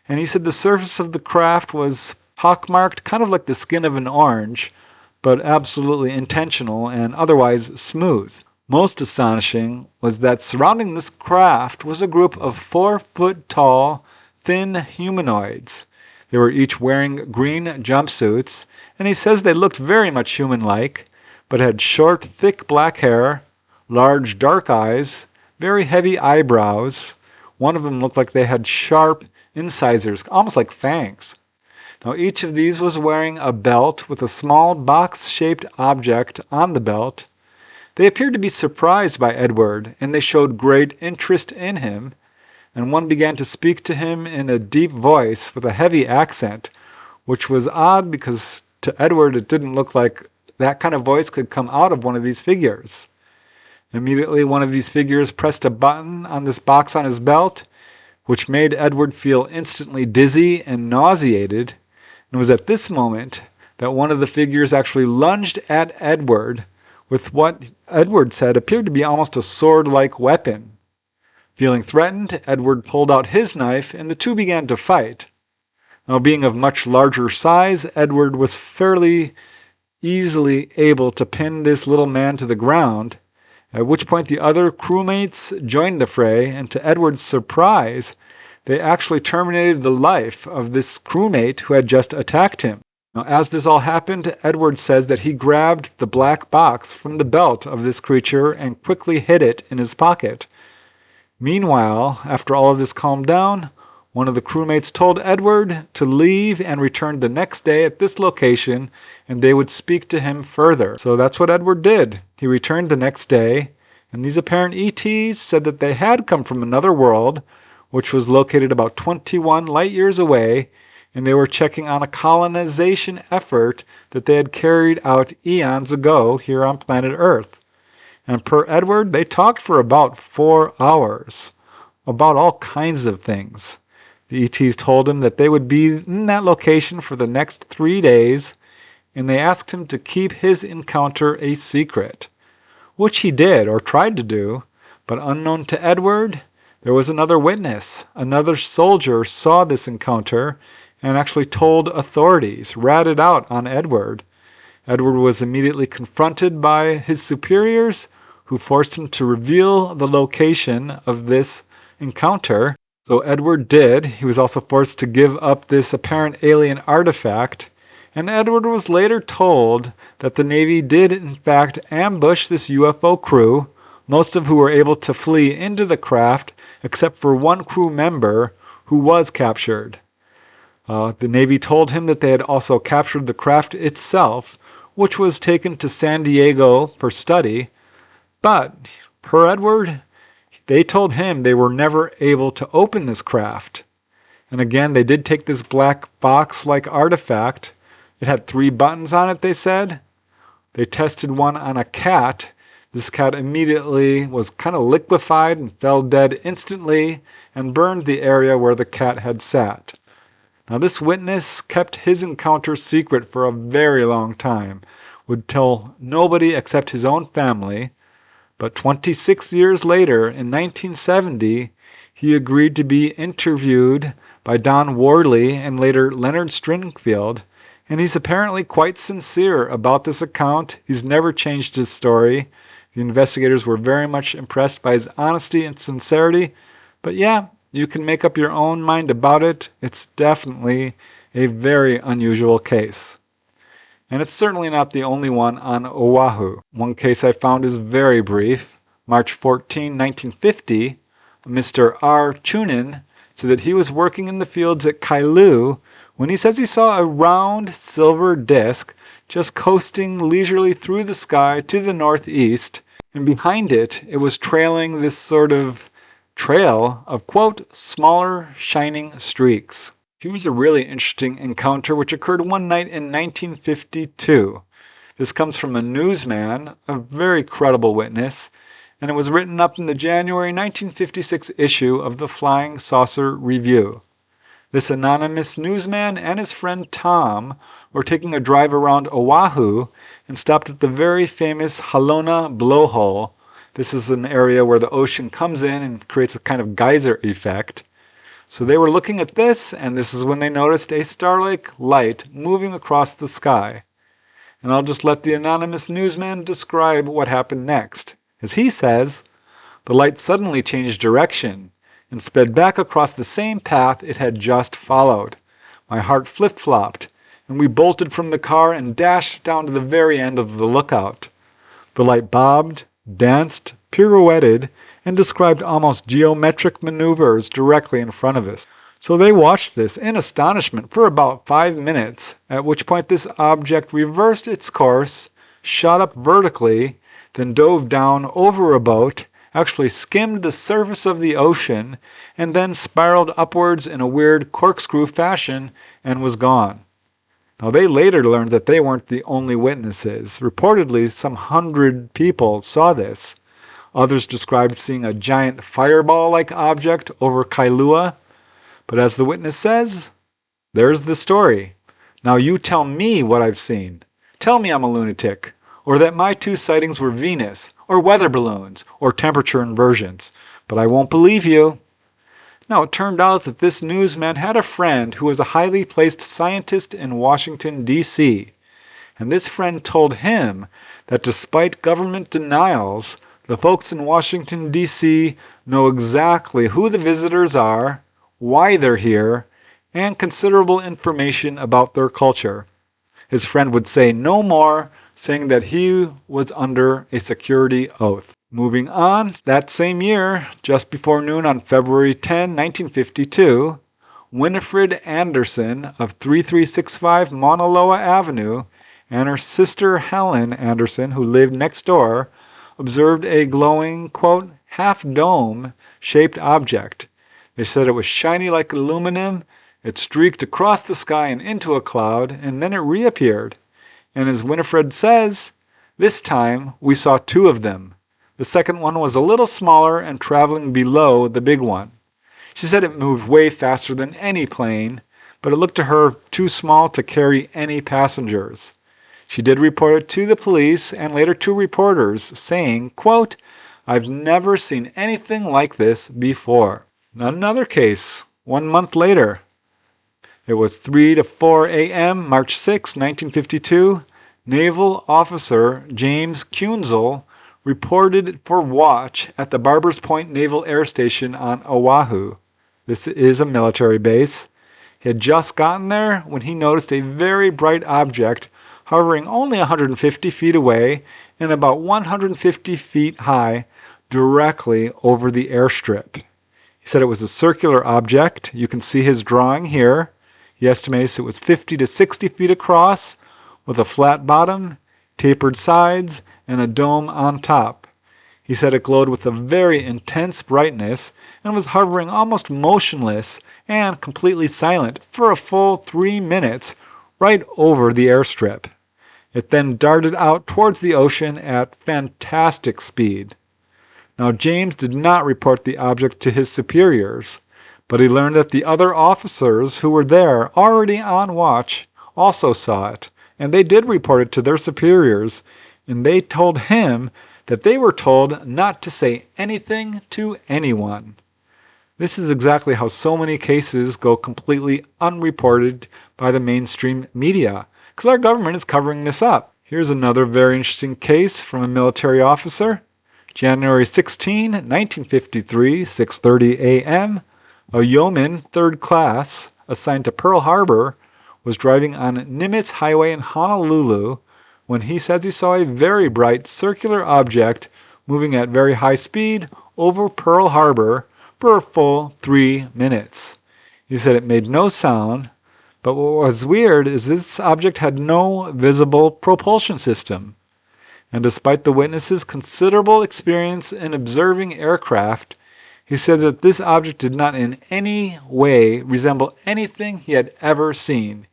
Speaker 1: and he said the surface of the craft was pockmarked, kind of like the skin of an orange, but absolutely intentional and otherwise smooth. Most astonishing was that surrounding this craft was a group of 4-foot-tall, thin humanoids. They were each wearing green jumpsuits, and he says they looked very much human-like, but had short, thick black hair, large dark eyes, very heavy eyebrows. One of them looked like they had sharp incisors, almost like fangs. Now each of these was wearing a belt with a small box-shaped object on the belt. They appeared to be surprised by Edward, and they showed great interest in him, and one began to speak to him in a deep voice with a heavy accent, which was odd because to Edward it didn't look like that kind of voice could come out of one of these figures. Immediately one of these figures pressed a button on this box on his belt, which made Edward feel instantly dizzy and nauseated, and it was at this moment that one of the figures actually lunged at Edward with what Edward said appeared to be almost a sword-like weapon. Feeling threatened, Edward pulled out his knife, and the two began to fight. Now, being of much larger size, Edward was fairly easily able to pin this little man to the ground, at which point the other crewmates joined the fray, and to Edward's surprise, they actually terminated the life of this crewmate who had just attacked him. Now, as this all happened, Edward says that he grabbed the black box from the belt of this creature and quickly hid it in his pocket. Meanwhile, after all of this calmed down, one of the crewmates told Edward to leave and return the next day at this location, and they would speak to him further. So that's what Edward did. He returned the next day, and these apparent ETs said that they had come from another world, which was located about 21 light years away, and they were checking on a colonization effort that they had carried out eons ago here on planet Earth. And per Edward, they talked for about 4 hours about all kinds of things. The ETs told him that they would be in that location for the next 3 days, and they asked him to keep his encounter a secret, which he did, or tried to do, but unknown to Edward, there was another witness. Another soldier saw this encounter and actually told authorities, ratted out on Edward. Edward was immediately confronted by his superiors, who forced him to reveal the location of this encounter. So Edward did. He was also forced to give up this apparent alien artifact, and Edward was later told that the Navy did in fact ambush this UFO crew, most of who were able to flee into the craft, except for one crew member who was captured. The Navy told him that they had also captured the craft itself, which was taken to San Diego for study, but per Edward, they told him they were never able to open this craft. And again, they did take this black box-like artifact. It had 3 buttons on it, they said. They tested one on a cat. This cat immediately was kind of liquefied and fell dead instantly and burned the area where the cat had sat. Now, this witness kept his encounter secret for a very long time, would tell nobody except his own family, But 26 years later, in 1970, he agreed to be interviewed by Don Wardley and later Leonard Stringfield, and he's apparently quite sincere about this account. He's never changed his story. The investigators were very much impressed by his honesty and sincerity. But yeah, you can make up your own mind about it. It's definitely a very unusual case. And it's certainly not the only one on Oahu. One case I found is very brief. March 14, 1950, Mr. R. Chunin said that he was working in the fields at Kailua when he says he saw a round silver disc just coasting leisurely through the sky to the northeast, and behind it, it was trailing this sort of trail of, quote, smaller shining streaks. Here's a really interesting encounter which occurred one night in 1952. This comes from a newsman, a very credible witness, and it was written up in the January 1956 issue of the Flying Saucer Review. This anonymous newsman and his friend Tom were taking a drive around Oahu and stopped at the very famous Halona blowhole. This is an area where the ocean comes in and creates a kind of geyser effect. So they were looking at this, and this is when they noticed a starlike light moving across the sky. And I'll just let the anonymous newsman describe what happened next. As he says, the light suddenly changed direction and sped back across the same path it had just followed. My heart flip-flopped, and we bolted from the car and dashed down to the very end of the lookout. The light bobbed, danced, pirouetted, and described almost geometric maneuvers directly in front of us. So they watched this in astonishment for about 5 minutes, at which point this object reversed its course, shot up vertically, then dove down over a boat, actually skimmed the surface of the ocean, and then spiraled upwards in a weird corkscrew fashion and was gone. Now they later learned that they weren't the only witnesses. Reportedly, some 100 people saw this. Others described seeing a giant fireball-like object over Kailua. But as the witness says, there's the story. Now you tell me what I've seen. Tell me I'm a lunatic, or that my 2 sightings were Venus, or weather balloons, or temperature inversions. But I won't believe you. Now it turned out that this newsman had a friend who was a highly placed scientist in Washington, D.C. And this friend told him that despite government denials, the folks in Washington, D.C. know exactly who the visitors are, why they're here, and considerable information about their culture. His friend would say no more, saying that he was under a security oath. Moving on, that same year, just before noon on February 10, 1952, Winifred Anderson of 3365 Mauna Loa Avenue and her sister Helen Anderson, who lived next door, observed a glowing, quote, half-dome shaped object. They said it was shiny like aluminum, it streaked across the sky and into a cloud, and then it reappeared. And as Winifred says, this time we saw 2 of them. The second one was a little smaller and traveling below the big one. She said it moved way faster than any plane, but it looked to her too small to carry any passengers. She did report it to the police and later to reporters, saying, quote, I've never seen anything like this before. Another case, 1 month later. It was 3 to 4 a.m., March 6, 1952. Naval Officer James Kunzel reported for watch at the Barbers Point Naval Air Station on Oahu. This is a military base. He had just gotten there when he noticed a very bright object hovering only 150 feet away and about 150 feet high directly over the airstrip. He said it was a circular object. You can see his drawing here. He estimates it was 50 to 60 feet across with a flat bottom, tapered sides, and a dome on top. He said it glowed with a very intense brightness and was hovering almost motionless and completely silent for a full 3 minutes right over the airstrip. It then darted out towards the ocean at fantastic speed. Now, James did not report the object to his superiors, but he learned that the other officers who were there already on watch also saw it, and they did report it to their superiors, and they told him that they were told not to say anything to anyone. This is exactly how so many cases go completely unreported by the mainstream media, because our government is covering this up. Here's another very interesting case from a military officer. January 16, 1953, 6:30 a.m., a yeoman, 3rd class, assigned to Pearl Harbor, was driving on Nimitz Highway in Honolulu when he says he saw a very bright circular object moving at very high speed over Pearl Harbor for a full 3 minutes. He said it made no sound, but what was weird is this object had no visible propulsion system. And despite the witness's considerable experience in observing aircraft, he said that this object did not in any way resemble anything he had ever seen.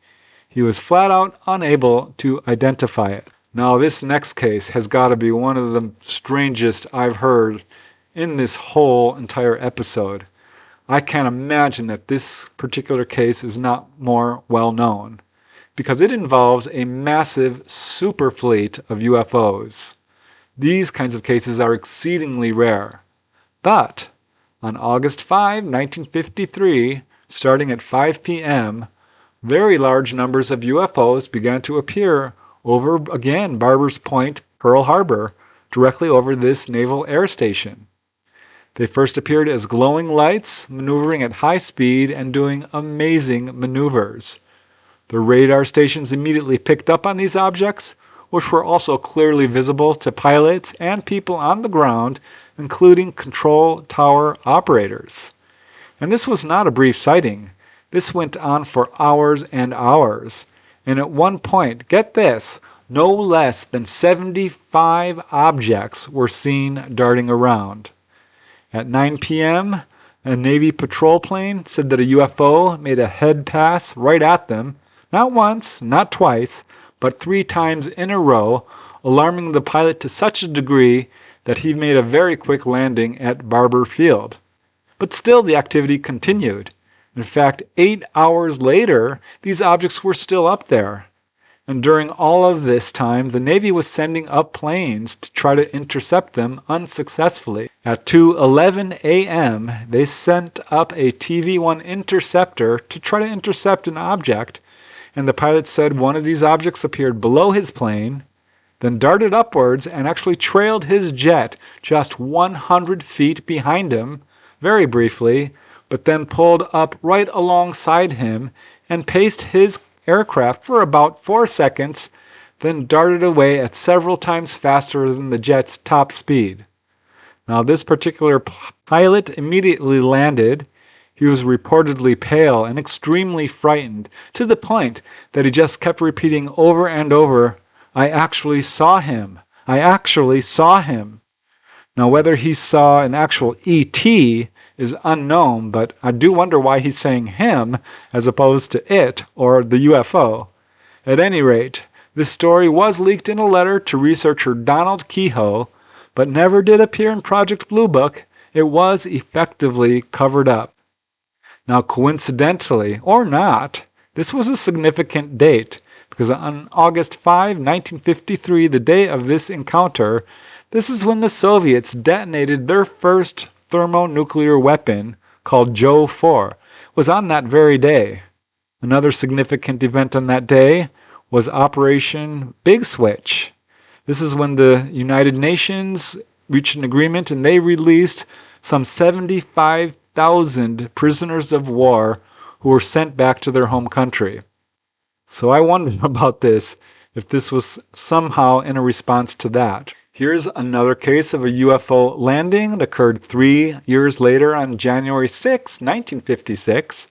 Speaker 1: He was flat out unable to identify it. Now this next case has got to be one of the strangest I've heard in this whole entire episode. I can't imagine that this particular case is not more well known, because it involves a massive super fleet of UFOs. These kinds of cases are exceedingly rare. But on August 5, 1953, starting at 5 p.m., very large numbers of UFOs began to appear over, again, Barbers Point, Pearl Harbor, directly over this naval air station. They first appeared as glowing lights, maneuvering at high speed and doing amazing maneuvers. The radar stations immediately picked up on these objects, which were also clearly visible to pilots and people on the ground, including control tower operators. And this was not a brief sighting. This went on for hours and hours. And at one point, get this, no less than 75 objects were seen darting around. At 9 p.m., a Navy patrol plane said that a UFO made a head pass right at them, not once, not twice, but 3 times in a row, alarming the pilot to such a degree that he made a very quick landing at Barber Field. But still the activity continued. In fact, 8 hours later, these objects were still up there. And during all of this time, the Navy was sending up planes to try to intercept them unsuccessfully. At 2:11 a.m., they sent up a TV-1 interceptor to try to intercept an object, and the pilot said one of these objects appeared below his plane, then darted upwards and actually trailed his jet just 100 feet behind him, very briefly, but then pulled up right alongside him and paced his aircraft for about 4 seconds, then darted away at several times faster than the jet's top speed. Now this particular pilot immediately landed. He was reportedly pale and extremely frightened, to the point that he just kept repeating over and over, "I actually saw him. I actually saw him." Now whether he saw an actual ET is unknown, but I do wonder why he's saying him as opposed to it or the UFO. At any rate, this story was leaked in a letter to researcher Donald Kehoe, but never did appear in Project Blue Book. It was effectively covered up. Now coincidentally, or not, this was a significant date, because on August 5, 1953, the day of this encounter, this is when the Soviets detonated their first thermonuclear weapon, called Joe 4, was on that very day. Another significant event on that day was Operation Big Switch. This is when the United Nations reached an agreement and they released some 75,000 prisoners of war who were sent back to their home country. So I wonder about this, if this was somehow in a response to that. Here's another case of a UFO landing that occurred 3 years later on January 6, 1956.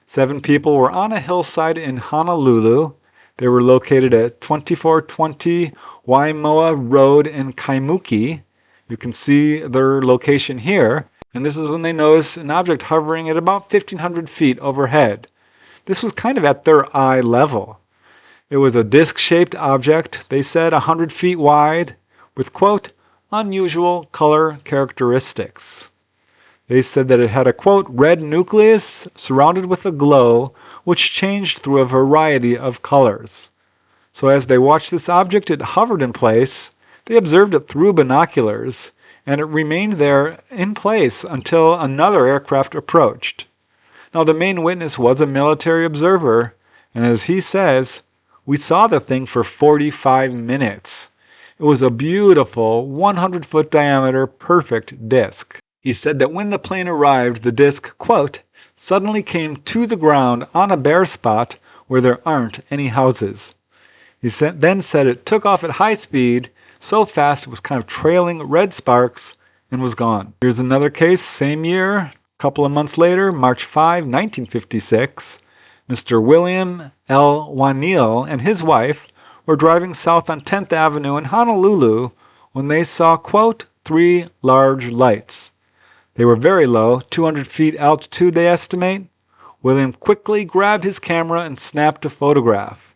Speaker 1: 7 people were on a hillside in Honolulu. They were located at 2420 Waimoa Road in Kaimuki. You can see their location here. And this is when they noticed an object hovering at about 1,500 feet overhead. This was kind of at their eye level. It was a disc-shaped object, they said 100 feet wide, with, quote, unusual color characteristics. They said that it had a, quote, red nucleus surrounded with a glow which changed through a variety of colors. So as they watched this object, it hovered in place, They observed it through binoculars, and it remained there in place until another aircraft approached. Now, the main witness was a military observer, and as he says, "We saw the thing for 45 minutes. It was a beautiful 100-foot diameter perfect disc." He said that when the plane arrived, the disc, quote, "suddenly came to the ground on a bare spot where there aren't any houses." He then said it took off at high speed, so fast it was kind of trailing red sparks, and was gone. Here's another case, same year, a couple of months later, March 5, 1956. Mr. William L. Waneel and his wife were driving south on 10th Avenue in Honolulu when they saw, quote, 3 large lights. They were very low, 200 feet altitude they estimate. William quickly grabbed his camera and snapped a photograph.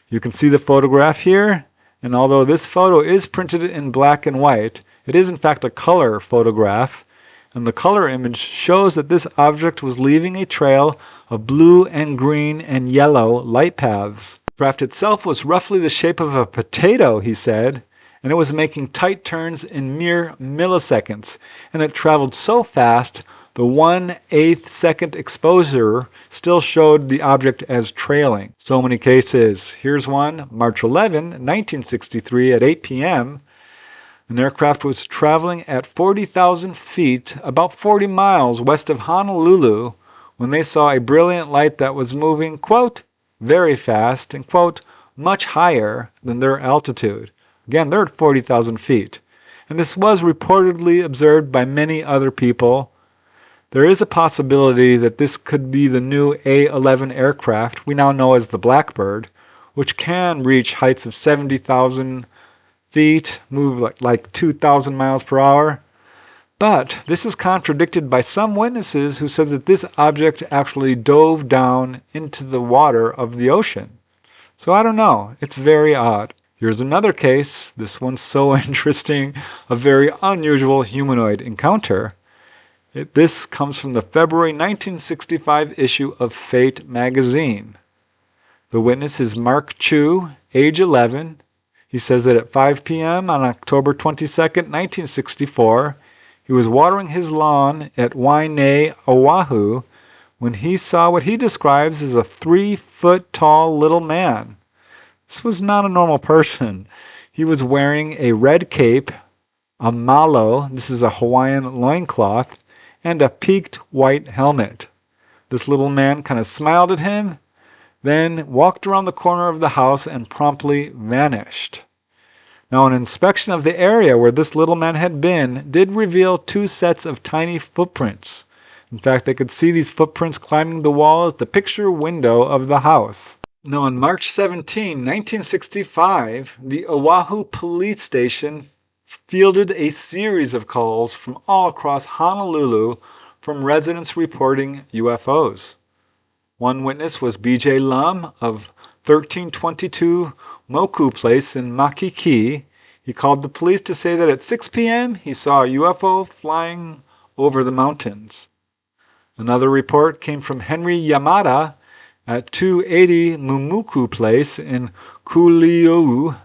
Speaker 1: You can see the photograph here, and although this photo is printed in black and white, it is in fact a color photograph, and the color image shows that this object was leaving a trail of blue and green and yellow light paths. The craft itself was roughly the shape of a potato, he said, and it was making tight turns in mere milliseconds, and it traveled so fast the 1/8 second exposure still showed the object as trailing. So many cases. Here's one, March 11, 1963 at 8 p.m. An aircraft was traveling at 40,000 feet, about 40 miles west of Honolulu, when they saw a brilliant light that was moving, quote, very fast and, quote, much higher than their altitude. Again, they're at 40,000 feet. And this was reportedly observed by many other people. There is a possibility that this could be the new A-11 aircraft we now know as the Blackbird, which can reach heights of 70,000 feet, move like 2,000 miles per hour. But this is contradicted by some witnesses who said that this object actually dove down into the water of the ocean. So I don't know. It's very odd. Here's another case. This one's so interesting. A very unusual humanoid encounter. This comes from the February 1965 issue of Fate magazine. The witness is Mark Chu, age 11. He says that at 5 p.m. on October 22nd, 1964, he was watering his lawn at Wainea, Oahu, when he saw what he describes as a 3-foot-tall little man. This was not a normal person. He was wearing a red cape, a malo, this is a Hawaiian loincloth, and a peaked white helmet. This little man kind of smiled at him, then walked around the corner of the house and promptly vanished. Now, an inspection of the area where this little man had been did reveal 2 sets of tiny footprints. In fact, they could see these footprints climbing the wall at the picture window of the house. Now, on March 17, 1965, the Oahu police station fielded a series of calls from all across Honolulu from residents reporting UFOs. One witness was B.J. Lum of 1322 Moku Place in Makiki. He called the police to say that at 6 p.m. he saw a UFO flying over the mountains. Another report came from Henry Yamada at 280 Mumuku Place in Kuliu.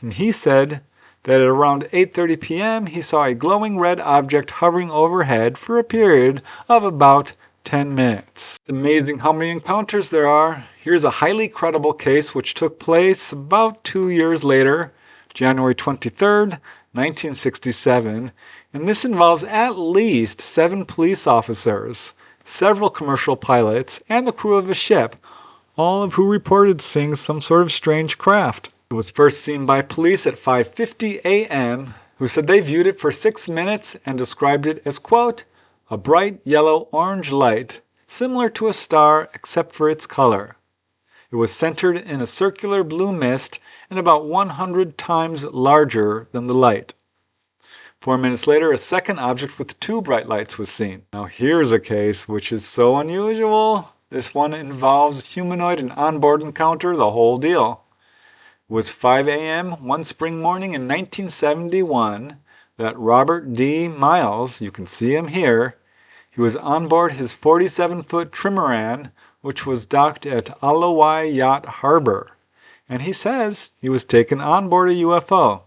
Speaker 1: And he said that at around 8:30 p.m. he saw a glowing red object hovering overhead for a period of about 10 minutes. It's amazing how many encounters there are. Here's a highly credible case which took place about 2 years later, January 23rd, 1967, and this involves at least 7 police officers, several commercial pilots, and the crew of a ship, all of who reported seeing some sort of strange craft. It was first seen by police at 5:50 a.m., who said they viewed it for 6 minutes and described it as, quote, a bright yellow-orange light, similar to a star except for its color. It was centered in a circular blue mist and about 100 times larger than the light. 4 minutes later, a second object with 2 bright lights was seen. Now here's a case which is so unusual. This one involves humanoid and onboard encounter, the whole deal. It was 5 a.m. one spring morning in 1971 that Robert D. Miles, you can see him here, he was on board his 47-foot trimaran, which was docked at Alawai Yacht Harbor, and he says he was taken on board a UFO.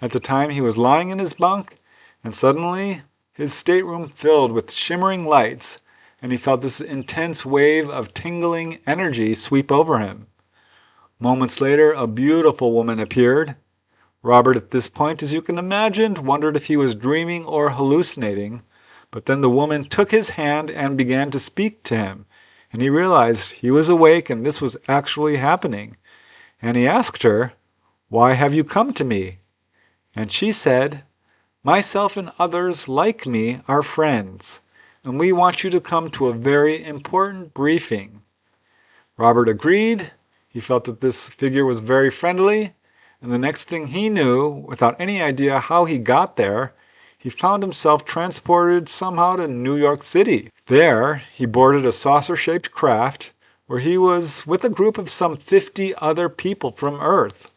Speaker 1: At the time, he was lying in his bunk, and suddenly his stateroom filled with shimmering lights, and he felt this intense wave of tingling energy sweep over him. Moments later, a beautiful woman appeared. Robert, at this point, as you can imagine, wondered if he was dreaming or hallucinating, but then the woman took his hand and began to speak to him, and he realized he was awake and this was actually happening. And he asked her, "Why have you come to me?" And she said, "Myself and others like me are friends, and we want you to come to a very important briefing." Robert agreed. He felt that this figure was very friendly, and the next thing he knew, without any idea how he got there, he found himself transported somehow to New York City. There, he boarded a saucer-shaped craft where he was with a group of some 50 other people from Earth.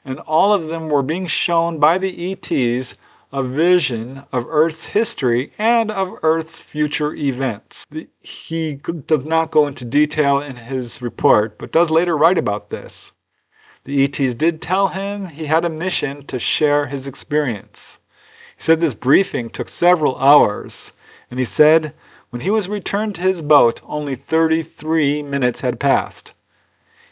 Speaker 1: And all of them were being shown by the ETs a vision of Earth's history and of Earth's future events. He does not go into detail in his report, but does later write about this. The ETs did tell him he had a mission to share his experience. He said this briefing took several hours, and he said when he was returned to his boat, only 33 minutes had passed.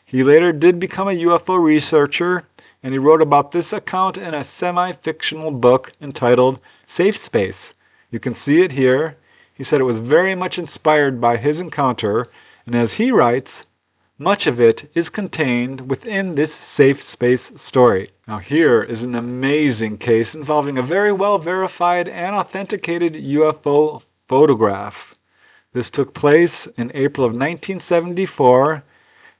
Speaker 1: He later did become a UFO researcher, and he wrote about this account in a semi-fictional book entitled Safe Space. You can see it here. He said it was very much inspired by his encounter, and as he writes, much of it is contained within this safe space story. Now here is an amazing case involving a very well verified and authenticated UFO photograph. This took place in April of 1974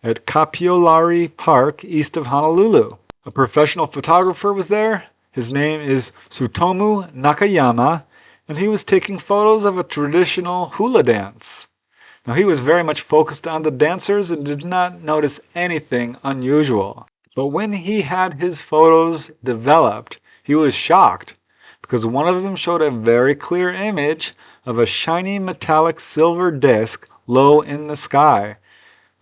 Speaker 1: at Kapiolari Park east of Honolulu. A professional photographer was there. His name is Tsutomu Nakayama, and he was taking photos of a traditional hula dance. Now he was very much focused on the dancers and did not notice anything unusual. But when he had his photos developed, he was shocked because one of them showed a very clear image of a shiny metallic silver disc low in the sky.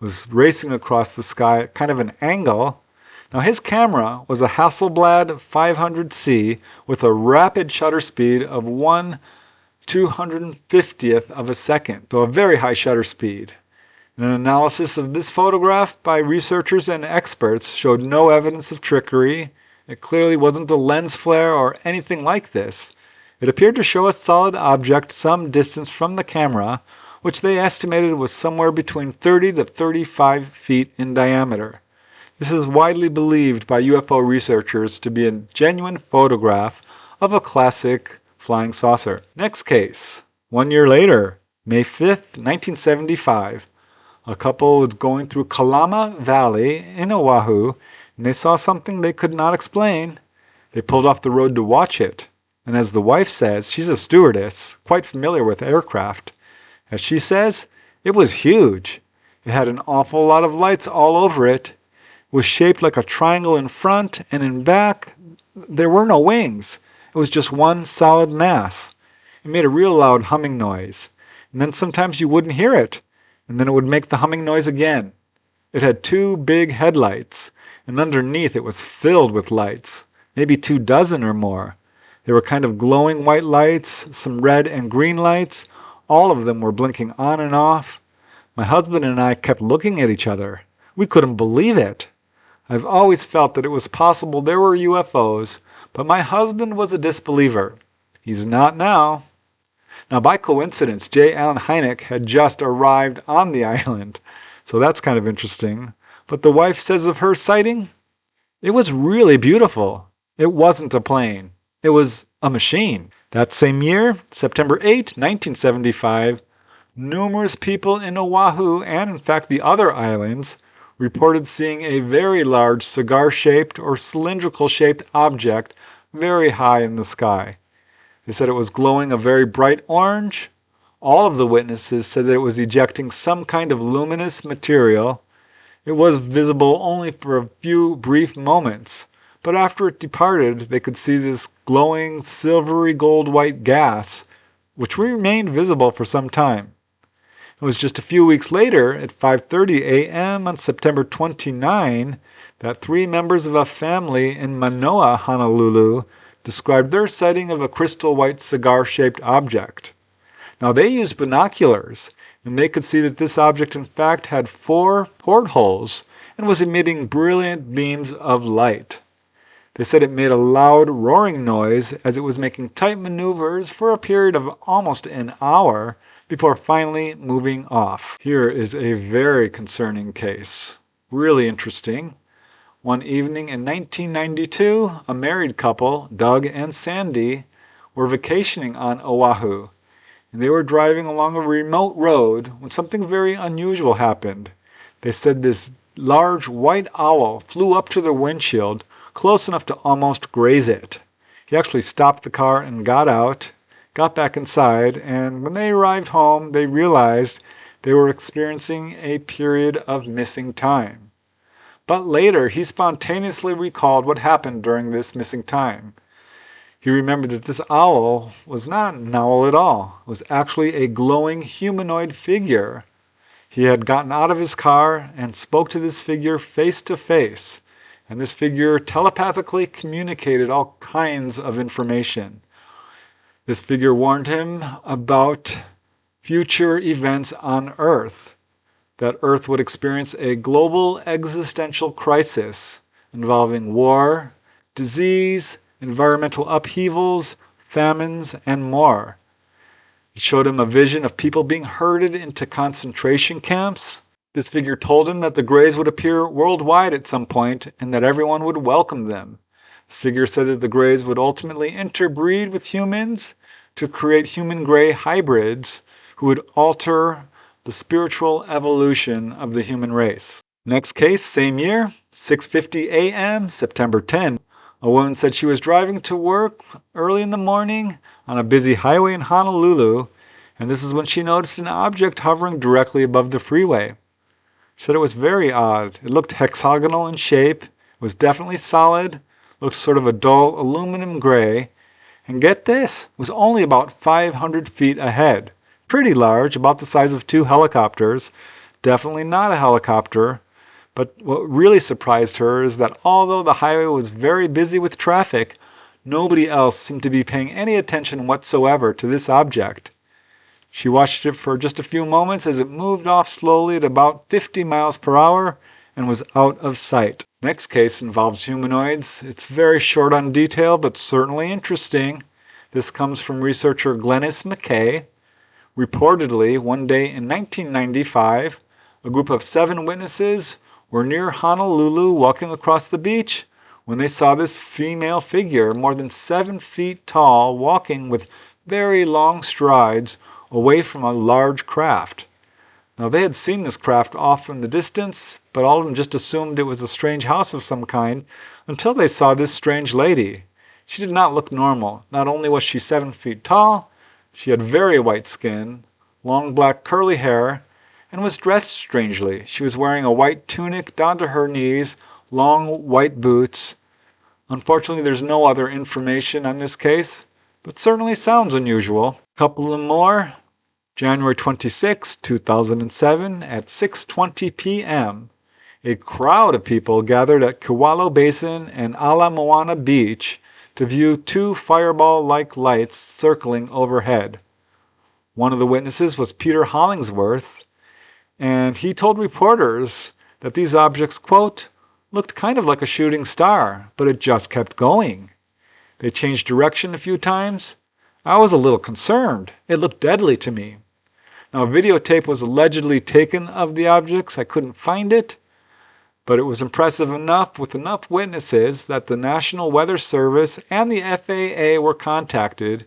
Speaker 1: It was racing across the sky at kind of an angle. Now his camera was a Hasselblad 500C with a rapid shutter speed of 1/250th of a second, so a very high shutter speed. An analysis of this photograph by researchers and experts showed no evidence of trickery. It clearly wasn't a lens flare or anything like this. It appeared to show a solid object some distance from the camera, which they estimated was somewhere between 30 to 35 feet in diameter. This is widely believed by UFO researchers to be a genuine photograph of a classic flying saucer. Next case. 1 year later, May 5th, 1975. A couple was going through Kalama Valley in Oahu, and they saw something they could not explain. They pulled off the road to watch it. And as the wife says, she's a stewardess, quite familiar with aircraft. As she says, it was huge. It had an awful lot of lights all over it. Was shaped like a triangle in front, and in back there were no wings. It was just one solid mass. It made a real loud humming noise, and then sometimes you wouldn't hear it, and then it would make the humming noise again. It had 2 big headlights, and underneath it was filled with lights, maybe 24 or more. They were kind of glowing white lights, some red and green lights. All of them were blinking on and off. My husband and I kept looking at each other. We couldn't believe it. I've always felt that it was possible there were UFOs, but my husband was a disbeliever. He's not now. Now, by coincidence, J. Allen Hynek had just arrived on the island, so that's kind of interesting. But the wife says of her sighting, it was really beautiful. It wasn't a plane. It was a machine. That same year, September 8, 1975, numerous people in Oahu and, in fact, the other islands reported seeing a very large cigar-shaped or cylindrical-shaped object very high in the sky. They said it was glowing a very bright orange. All of the witnesses said that it was ejecting some kind of luminous material. It was visible only for a few brief moments, but after it departed, they could see this glowing silvery gold-white gas, which remained visible for some time. It was just a few weeks later, at 5:30 a.m. on September 29, that 3 members of a family in Manoa, Honolulu, described their sighting of a crystal white cigar-shaped object. Now, they used binoculars, and they could see that this object in fact had 4 portholes and was emitting brilliant beams of light. They said it made a loud roaring noise as it was making tight maneuvers for a period of almost an hour before finally moving off. Here is a very concerning case. Really interesting. One evening in 1992, a married couple, Doug and Sandy, were vacationing on Oahu, and they were driving along a remote road when something very unusual happened. They said this large white owl flew up to their windshield close enough to almost graze it. He actually stopped the car and got out, got back inside, and when they arrived home, they realized they were experiencing a period of missing time. But later, he spontaneously recalled what happened during this missing time. He remembered that this owl was not an owl at all. It was actually a glowing humanoid figure. He had gotten out of his car and spoke to this figure face to face, and this figure telepathically communicated all kinds of information. This figure warned him about future events on Earth, that Earth would experience a global existential crisis involving war, disease, environmental upheavals, famines, and more. It showed him a vision of people being herded into concentration camps. This figure told him that the Greys would appear worldwide at some point and that everyone would welcome them. This figure said that the Greys would ultimately interbreed with humans to create human-Grey hybrids who would alter the spiritual evolution of the human race. Next case, same year, 6:50 a.m., September 10. A woman said she was driving to work early in the morning on a busy highway in Honolulu, and this is when she noticed an object hovering directly above the freeway. She said it was very odd. It looked hexagonal in shape, was definitely solid, looked sort of a dull aluminum gray, and get this, was only about 500 feet ahead. Pretty large, about the size of 2 helicopters. Definitely not a helicopter. But what really surprised her is that although the highway was very busy with traffic, nobody else seemed to be paying any attention whatsoever to this object. She watched it for just a few moments as it moved off slowly at about 50 miles per hour and was out of sight. Next case involves humanoids. It's very short on detail, but certainly interesting. This comes from researcher Glennis McKay. Reportedly, one day in 1995, a group of 7 witnesses were near Honolulu walking across the beach when they saw this female figure, more than 7 feet tall, walking with very long strides away from a large craft. Now, they had seen this craft off in the distance, but all of them just assumed it was a strange house of some kind until they saw this strange lady. She did not look normal. Not only was she 7 feet tall, she had very white skin, long black curly hair, and was dressed strangely. She was wearing a white tunic down to her knees, long white boots. Unfortunately, there's no other information on this case, but certainly sounds unusual. A couple of more. January 26, 2007, at 6:20 p.m., a crowd of people gathered at Kewalo Basin and Ala Moana Beach to view 2 fireball-like lights circling overhead. One of the witnesses was Peter Hollingsworth, and he told reporters that these objects, quote, looked kind of like a shooting star, but it just kept going. They changed direction a few times. I was a little concerned. It looked deadly to me. Now, a videotape was allegedly taken of the objects. I couldn't find it, but it was impressive enough with enough witnesses that the National Weather Service and the FAA were contacted.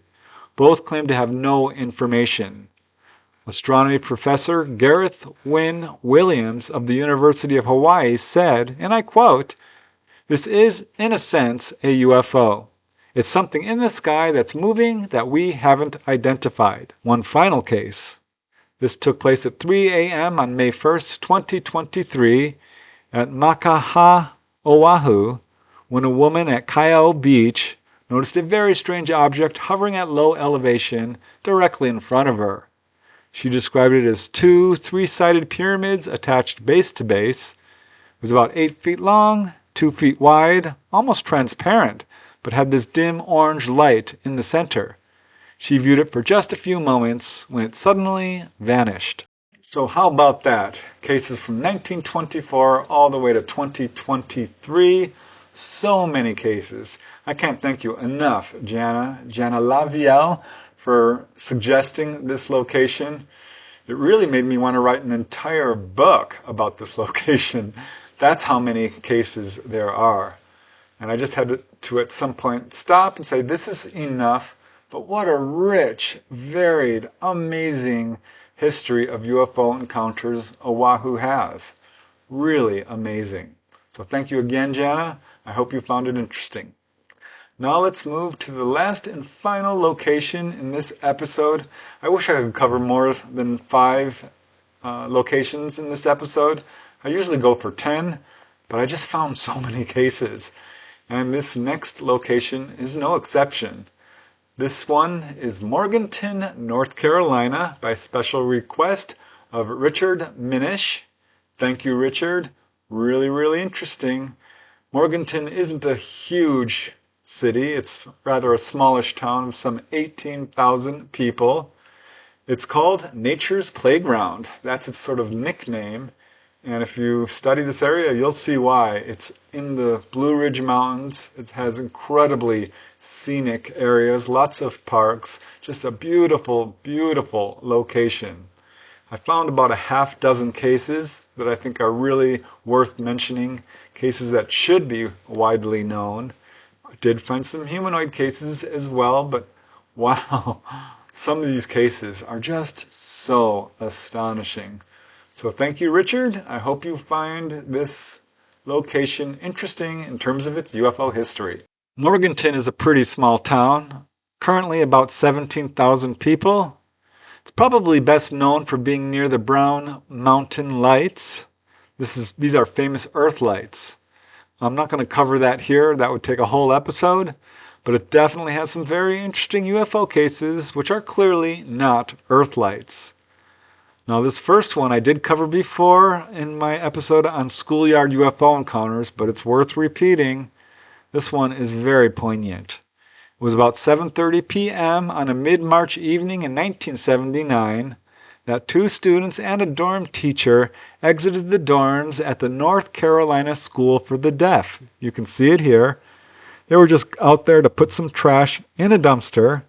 Speaker 1: Both claimed to have no information. Astronomy professor Gareth Wynne Williams of the University of Hawaii said, and I quote, "This is, in a sense, a UFO. It's something in the sky that's moving that we haven't identified." One final case. This took place at 3 a.m. on May 1st, 2023, at Makaha, Oahu, when a woman at Kaiao Beach noticed a very strange object hovering at low elevation directly in front of her. She described it as two three-sided pyramids attached base to base. It was about 8 feet long, 2 feet wide, almost transparent, but had this dim orange light in the center. She viewed it for just a few moments when it suddenly vanished. So how about that? Cases from 1924 all the way to 2023. So many cases. I can't thank you enough, Jana Lavielle, for suggesting this location. It really made me want to write an entire book about this location. That's how many cases there are. And I just had to at some point stop and say, this is enough. But what a rich, varied, amazing history of UFO encounters Oahu has. Really amazing. So thank you again, Jana. I hope you found it interesting. Now let's move to the last and final location in this episode. I wish I could cover more than 5 locations in this episode. I usually go for 10, but I just found so many cases. And this next location is no exception. This one is Morganton, North Carolina, by special request of Richard Minish. Thank you, Richard. Really, really interesting. Morganton isn't a huge city. It's rather a smallish town of some 18,000 people. It's called Nature's Playground. That's its sort of nickname. And if you study this area, you'll see why. It's in the Blue Ridge Mountains. It has incredibly scenic areas, lots of parks, just a beautiful, beautiful location. I found about a half dozen cases that I think are really worth mentioning, cases that should be widely known. I did find some humanoid cases as well, but wow, some of these cases are just so astonishing. So thank you, Richard. I hope you find this location interesting in terms of its UFO history. Morganton is a pretty small town, currently about 17,000 people. It's probably best known for being near the Brown Mountain Lights. These are famous Earth lights. I'm not going to cover that here. That would take a whole episode. But it definitely has some very interesting UFO cases, which are clearly not Earth lights. Now, this first one I did cover before in my episode on schoolyard UFO encounters, but it's worth repeating. This one is very poignant. It was about 7:30 p.m. on a mid-March evening in 1979 that 2 students and a dorm teacher exited the dorms at the North Carolina School for the Deaf. You can see it here. They were just out there to put some trash in a dumpster,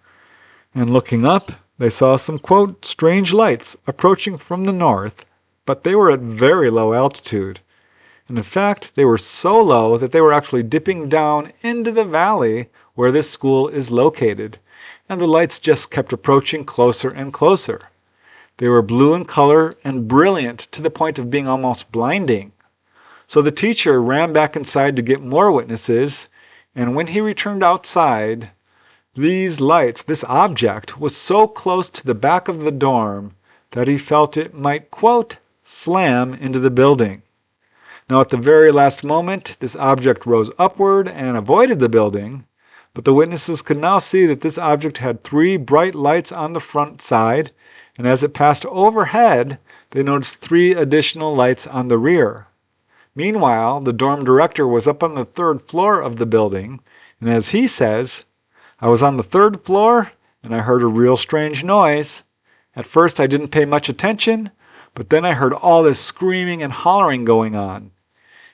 Speaker 1: and looking up, they saw some, quote, strange lights approaching from the north, but they were at very low altitude. And in fact, they were so low that they were actually dipping down into the valley where this school is located, and the lights just kept approaching closer and closer. They were blue in color and brilliant to the point of being almost blinding. So the teacher ran back inside to get more witnesses, and when he returned outside, these lights, this object, was so close to the back of the dorm that he felt it might, quote, slam into the building. Now, at the very last moment, this object rose upward and avoided the building, but the witnesses could now see that this object had 3 bright lights on the front side, and as it passed overhead, they noticed 3 additional lights on the rear. Meanwhile, the dorm director was up on the 3rd floor of the building, and as he says, I was on the 3rd floor, and I heard a real strange noise. At first, I didn't pay much attention, but then I heard all this screaming and hollering going on.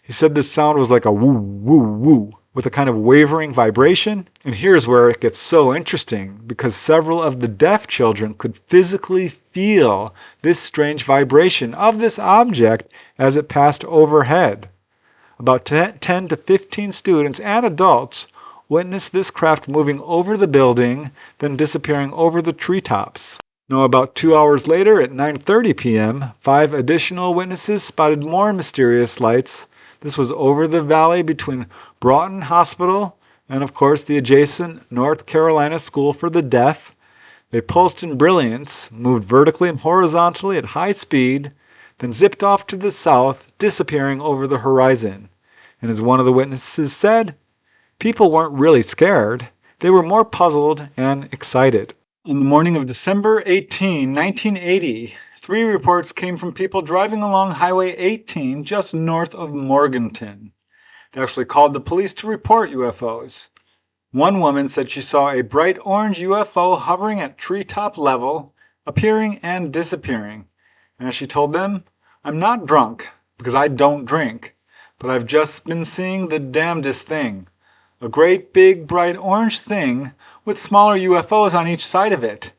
Speaker 1: He said this sound was like a woo, woo, woo, with a kind of wavering vibration. And here's where it gets so interesting, because several of the deaf children could physically feel this strange vibration of this object as it passed overhead. About 10 to 15 students and adults witnessed this craft moving over the building, then disappearing over the treetops. Now, about 2 hours later, at 9:30 p.m., 5 additional witnesses spotted more mysterious lights. This was over the valley between Broughton Hospital and, of course, the adjacent North Carolina School for the Deaf. They pulsed in brilliance, moved vertically and horizontally at high speed, then zipped off to the south, disappearing over the horizon. And as one of the witnesses said, people weren't really scared. They were more puzzled and excited. On the morning of December 18, 1980, 3 reports came from people driving along Highway 18 just north of Morganton. They actually called the police to report UFOs. One woman said she saw a bright orange UFO hovering at treetop level, appearing and disappearing. And as she told them, "I'm not drunk, because I don't drink, but I've just been seeing the damnedest thing. A great big bright orange thing with smaller UFOs on each side of it.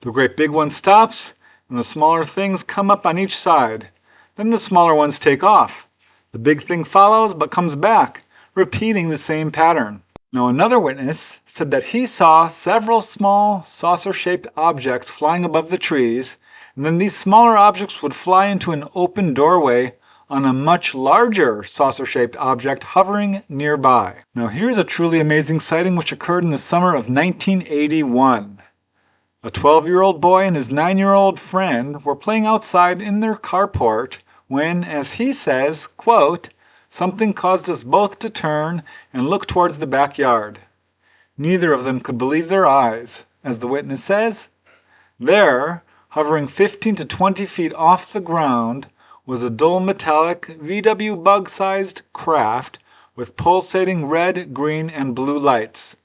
Speaker 1: The great big one stops, and the smaller things come up on each side. Then the smaller ones take off. The big thing follows but comes back, repeating the same pattern." Now another witness said that he saw several small saucer-shaped objects flying above the trees, and then these smaller objects would fly into an open doorway on a much larger saucer-shaped object hovering nearby. Now here's a truly amazing sighting which occurred in the summer of 1981. A 12-year-old boy and his 9-year-old friend were playing outside in their carport when, as he says, quote, "something caused us both to turn and look towards the backyard. Neither of them could believe their eyes. As the witness says, there, hovering 15 to 20 feet off the ground, was a dull metallic VW bug-sized craft with pulsating red, green, and blue lights.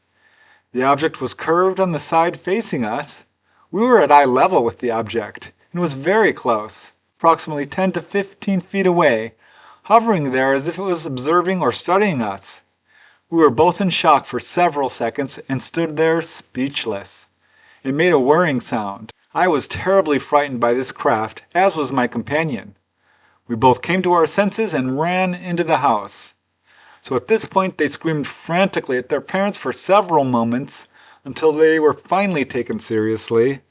Speaker 1: The object was curved on the side facing us. We were at eye level with the object, and was very close, approximately 10 to 15 feet away, hovering there as if it was observing or studying us. We were both in shock for several seconds and stood there speechless. It made a whirring sound. I was terribly frightened by this craft, as was my companion. We both came to our senses and ran into the house. So at this point they screamed frantically at their parents for several moments until they were finally taken seriously.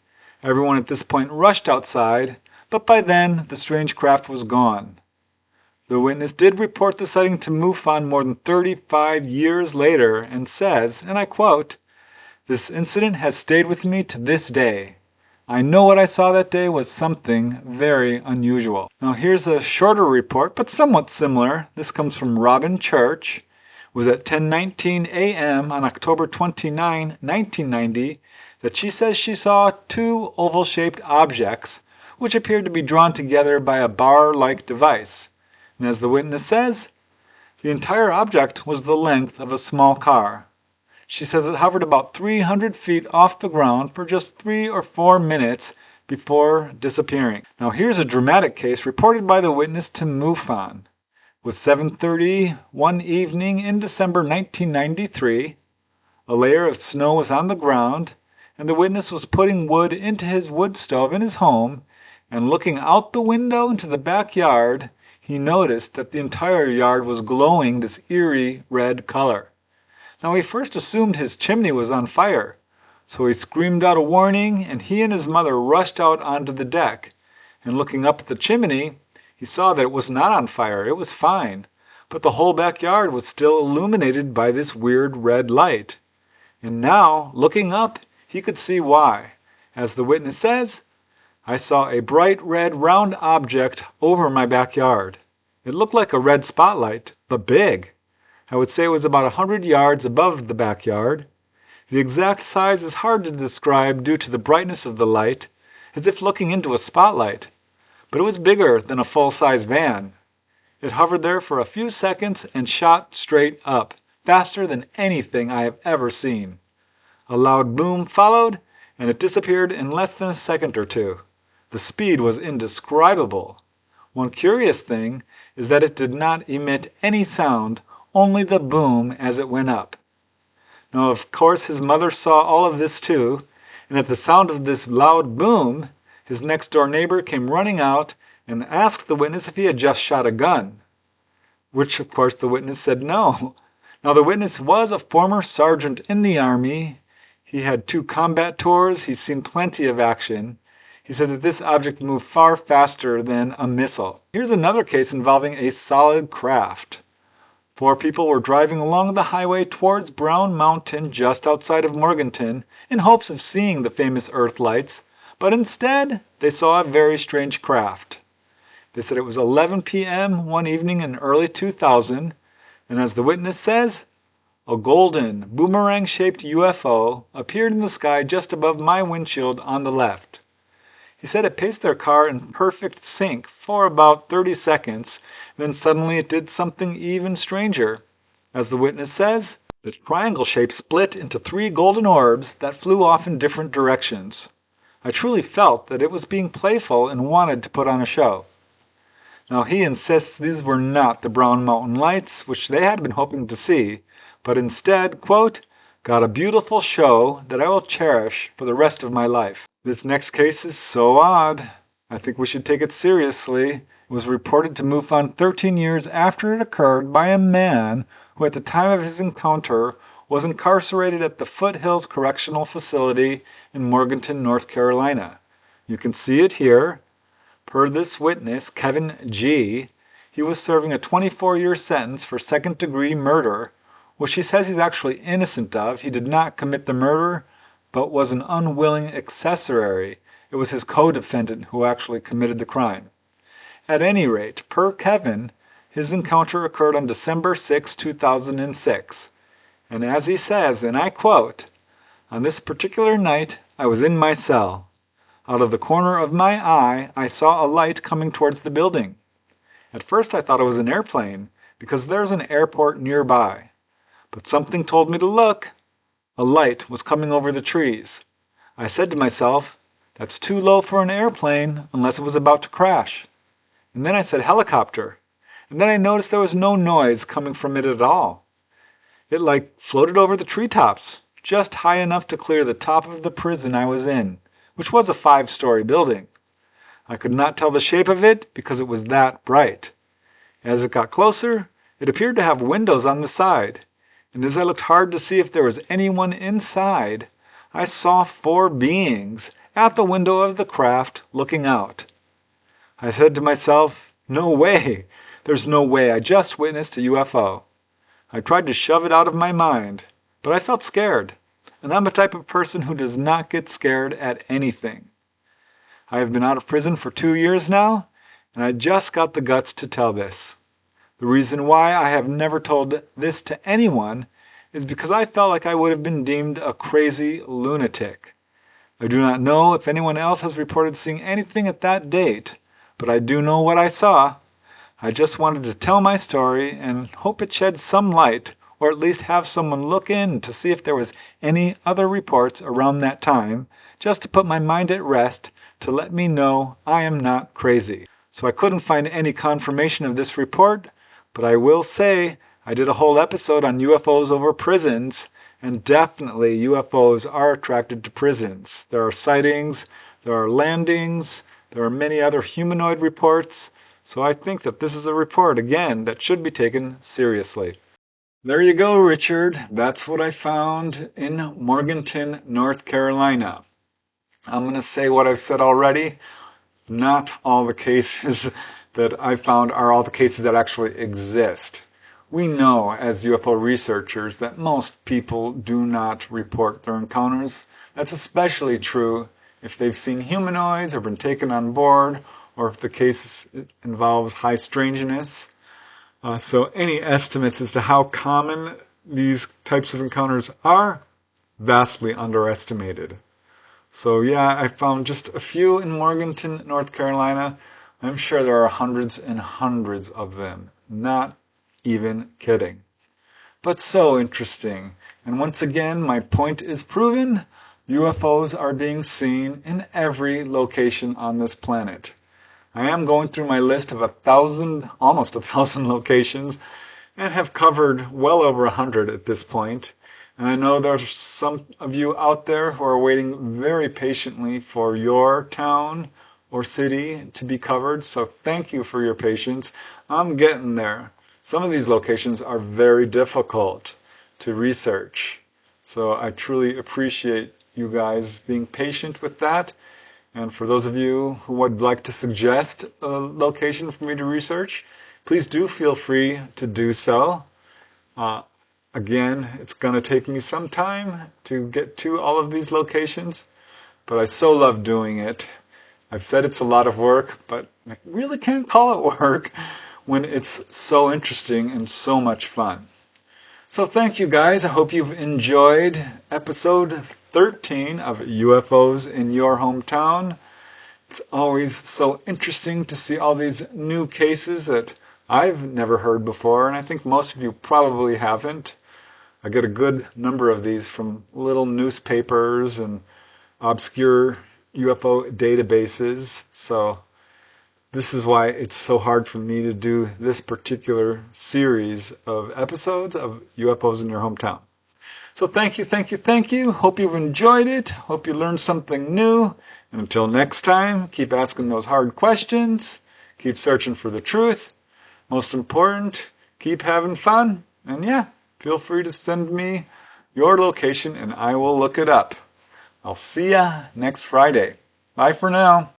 Speaker 1: Everyone at this point rushed outside, but by then the strange craft was gone. The witness did report the sighting to MUFON more than 35 years later and says, and I quote, "This incident has stayed with me to this day. I know what I saw that day was something very unusual." Now here's a shorter report, but somewhat similar. This comes from Robin Church. It was at 10:19 a.m. on October 29, 1990, that she says she saw 2 oval-shaped objects, which appeared to be drawn together by a bar-like device. And as the witness says, the entire object was the length of a small car. She says it hovered about 300 feet off the ground for just 3 or 4 minutes before disappearing. Now here's a dramatic case reported by the witness to MUFON. It was 7:30 one evening in December 1993. A layer of snow was on the ground, and the witness was putting wood into his wood stove in his home, and looking out the window into the backyard, he noticed that the entire yard was glowing this eerie red color. Now he first assumed his chimney was on fire, so he screamed out a warning, and he and his mother rushed out onto the deck. And looking up at the chimney, he saw that it was not on fire, it was fine, but the whole backyard was still illuminated by this weird red light. And now, looking up, he could see why. As the witness says, "I saw a bright red round object over my backyard. It looked like a red spotlight, but big. I would say it was about 100 yards above the backyard. The exact size is hard to describe due to the brightness of the light, as if looking into a spotlight, but it was bigger than a full-size van. It hovered there for a few seconds and shot straight up, faster than anything I have ever seen. A loud boom followed, and it disappeared in less than a second or two. The speed was indescribable. One curious thing is that it did not emit any sound, only the boom as it went up." Now, of course, his mother saw all of this too, and at the sound of this loud boom, his next-door neighbor came running out and asked the witness if he had just shot a gun, which, of course, the witness said no. Now, the witness was a former sergeant in the Army. He had 2 combat tours. He's seen plenty of action. He said that this object moved far faster than a missile. Here's another case involving a solid craft. 4 people were driving along the highway towards Brown Mountain just outside of Morganton in hopes of seeing the famous Earth lights, but instead they saw a very strange craft. They said it was 11 p.m. one evening in early 2000, and as the witness says, A golden, boomerang-shaped UFO appeared in the sky just above my windshield on the left. He said it paced their car in perfect sync for about 30 seconds, then suddenly it did something even stranger. As the witness says, the triangle shape split into 3 golden orbs that flew off in different directions. I truly felt that it was being playful and wanted to put on a show. Now he insists these were not the Brown Mountain Lights, which they had been hoping to see, but instead, quote, got a beautiful show that I will cherish for the rest of my life. This next case is so odd. I think we should take it seriously. It was reported to MUFON 13 years after it occurred by a man who at the time of his encounter was incarcerated at the Foothills Correctional Facility in Morganton, North Carolina. You can see it here. Per this witness, Kevin G., he was serving a 24-year sentence for second-degree murder, which he says he's actually innocent of. He did not commit the murder, but was an unwilling accessory. It was his co-defendant who actually committed the crime. At any rate, per Kevin, his encounter occurred on December 6, 2006. And as he says, and I quote, "On this particular night, I was in my cell. Out of the corner of my eye, I saw a light coming towards the building. At first I thought it was an airplane, because there's an airport nearby. But something told me to look. A light was coming over the trees. I said to myself, that's too low for an airplane unless it was about to crash. And then I said helicopter. And then I noticed there was no noise coming from it at all. It like floated over the treetops, just high enough to clear the top of the prison I was in, which was a 5-story building. I could not tell the shape of it because it was that bright. As it got closer, it appeared to have windows on the side. And as I looked hard to see if there was anyone inside, I saw 4 beings at the window of the craft looking out. I said to myself, no way, there's no way I just witnessed a UFO. I tried to shove it out of my mind, but I felt scared, and I'm a type of person who does not get scared at anything. I have been out of prison for 2 years now, and I just got the guts to tell this. The reason why I have never told this to anyone is because I felt like I would have been deemed a crazy lunatic. I do not know if anyone else has reported seeing anything at that date, but I do know what I saw. I just wanted to tell my story and hope it sheds some light, or at least have someone look in to see if there was any other reports around that time, just to put my mind at rest, to let me know I am not crazy. So I couldn't find any confirmation of this report, but I will say I did a whole episode on UFOs over prisons, and definitely UFOs are attracted to prisons. There are sightings, there are landings, there are many other humanoid reports, so I think that this is a report, again, that should be taken seriously. There you go, Richard. That's what I found in Morganton, North Carolina. I'm going to say what I've said already. Not all the cases that I found are all the cases that actually exist. We know as UFO researchers that most people do not report their encounters. That's especially true if they've seen humanoids or been taken on board, or if the case involves high strangeness. So any estimates as to how common these types of encounters are vastly underestimated. So yeah, I found just a few in Morganton, North Carolina. I'm sure there are hundreds and hundreds of them. Not even kidding. But so interesting. And once again, my point is proven. UFOs are being seen in every location on this planet. I am going through my list of almost 1,000 locations, and have covered well over 100 at this point. And I know there's some of you out there who are waiting very patiently for your town or city to be covered. So thank you for your patience. I'm getting there. Some of these locations are very difficult to research. So I truly appreciate you guys being patient with that. And for those of you who would like to suggest a location for me to research, please do feel free to do so. Again, it's going to take me some time to get to all of these locations, but I so love doing it. I've said it's a lot of work, but I really can't call it work when it's so interesting and so much fun. So thank you guys. I hope you've enjoyed episode 13 of UFOs in your hometown. It's always so interesting to see all these new cases that I've never heard before, and I think most of you probably haven't. I get a good number of these from little newspapers and obscure UFO databases. So this is why it's so hard for me to do this particular series of episodes of UFOs in your hometown. So thank you, thank you, thank you. Hope you've enjoyed it. Hope you learned something new. And until next time, keep asking those hard questions. Keep searching for the truth. Most important, keep having fun. And yeah, feel free to send me your location and I will look it up. I'll see ya next Friday. Bye for now.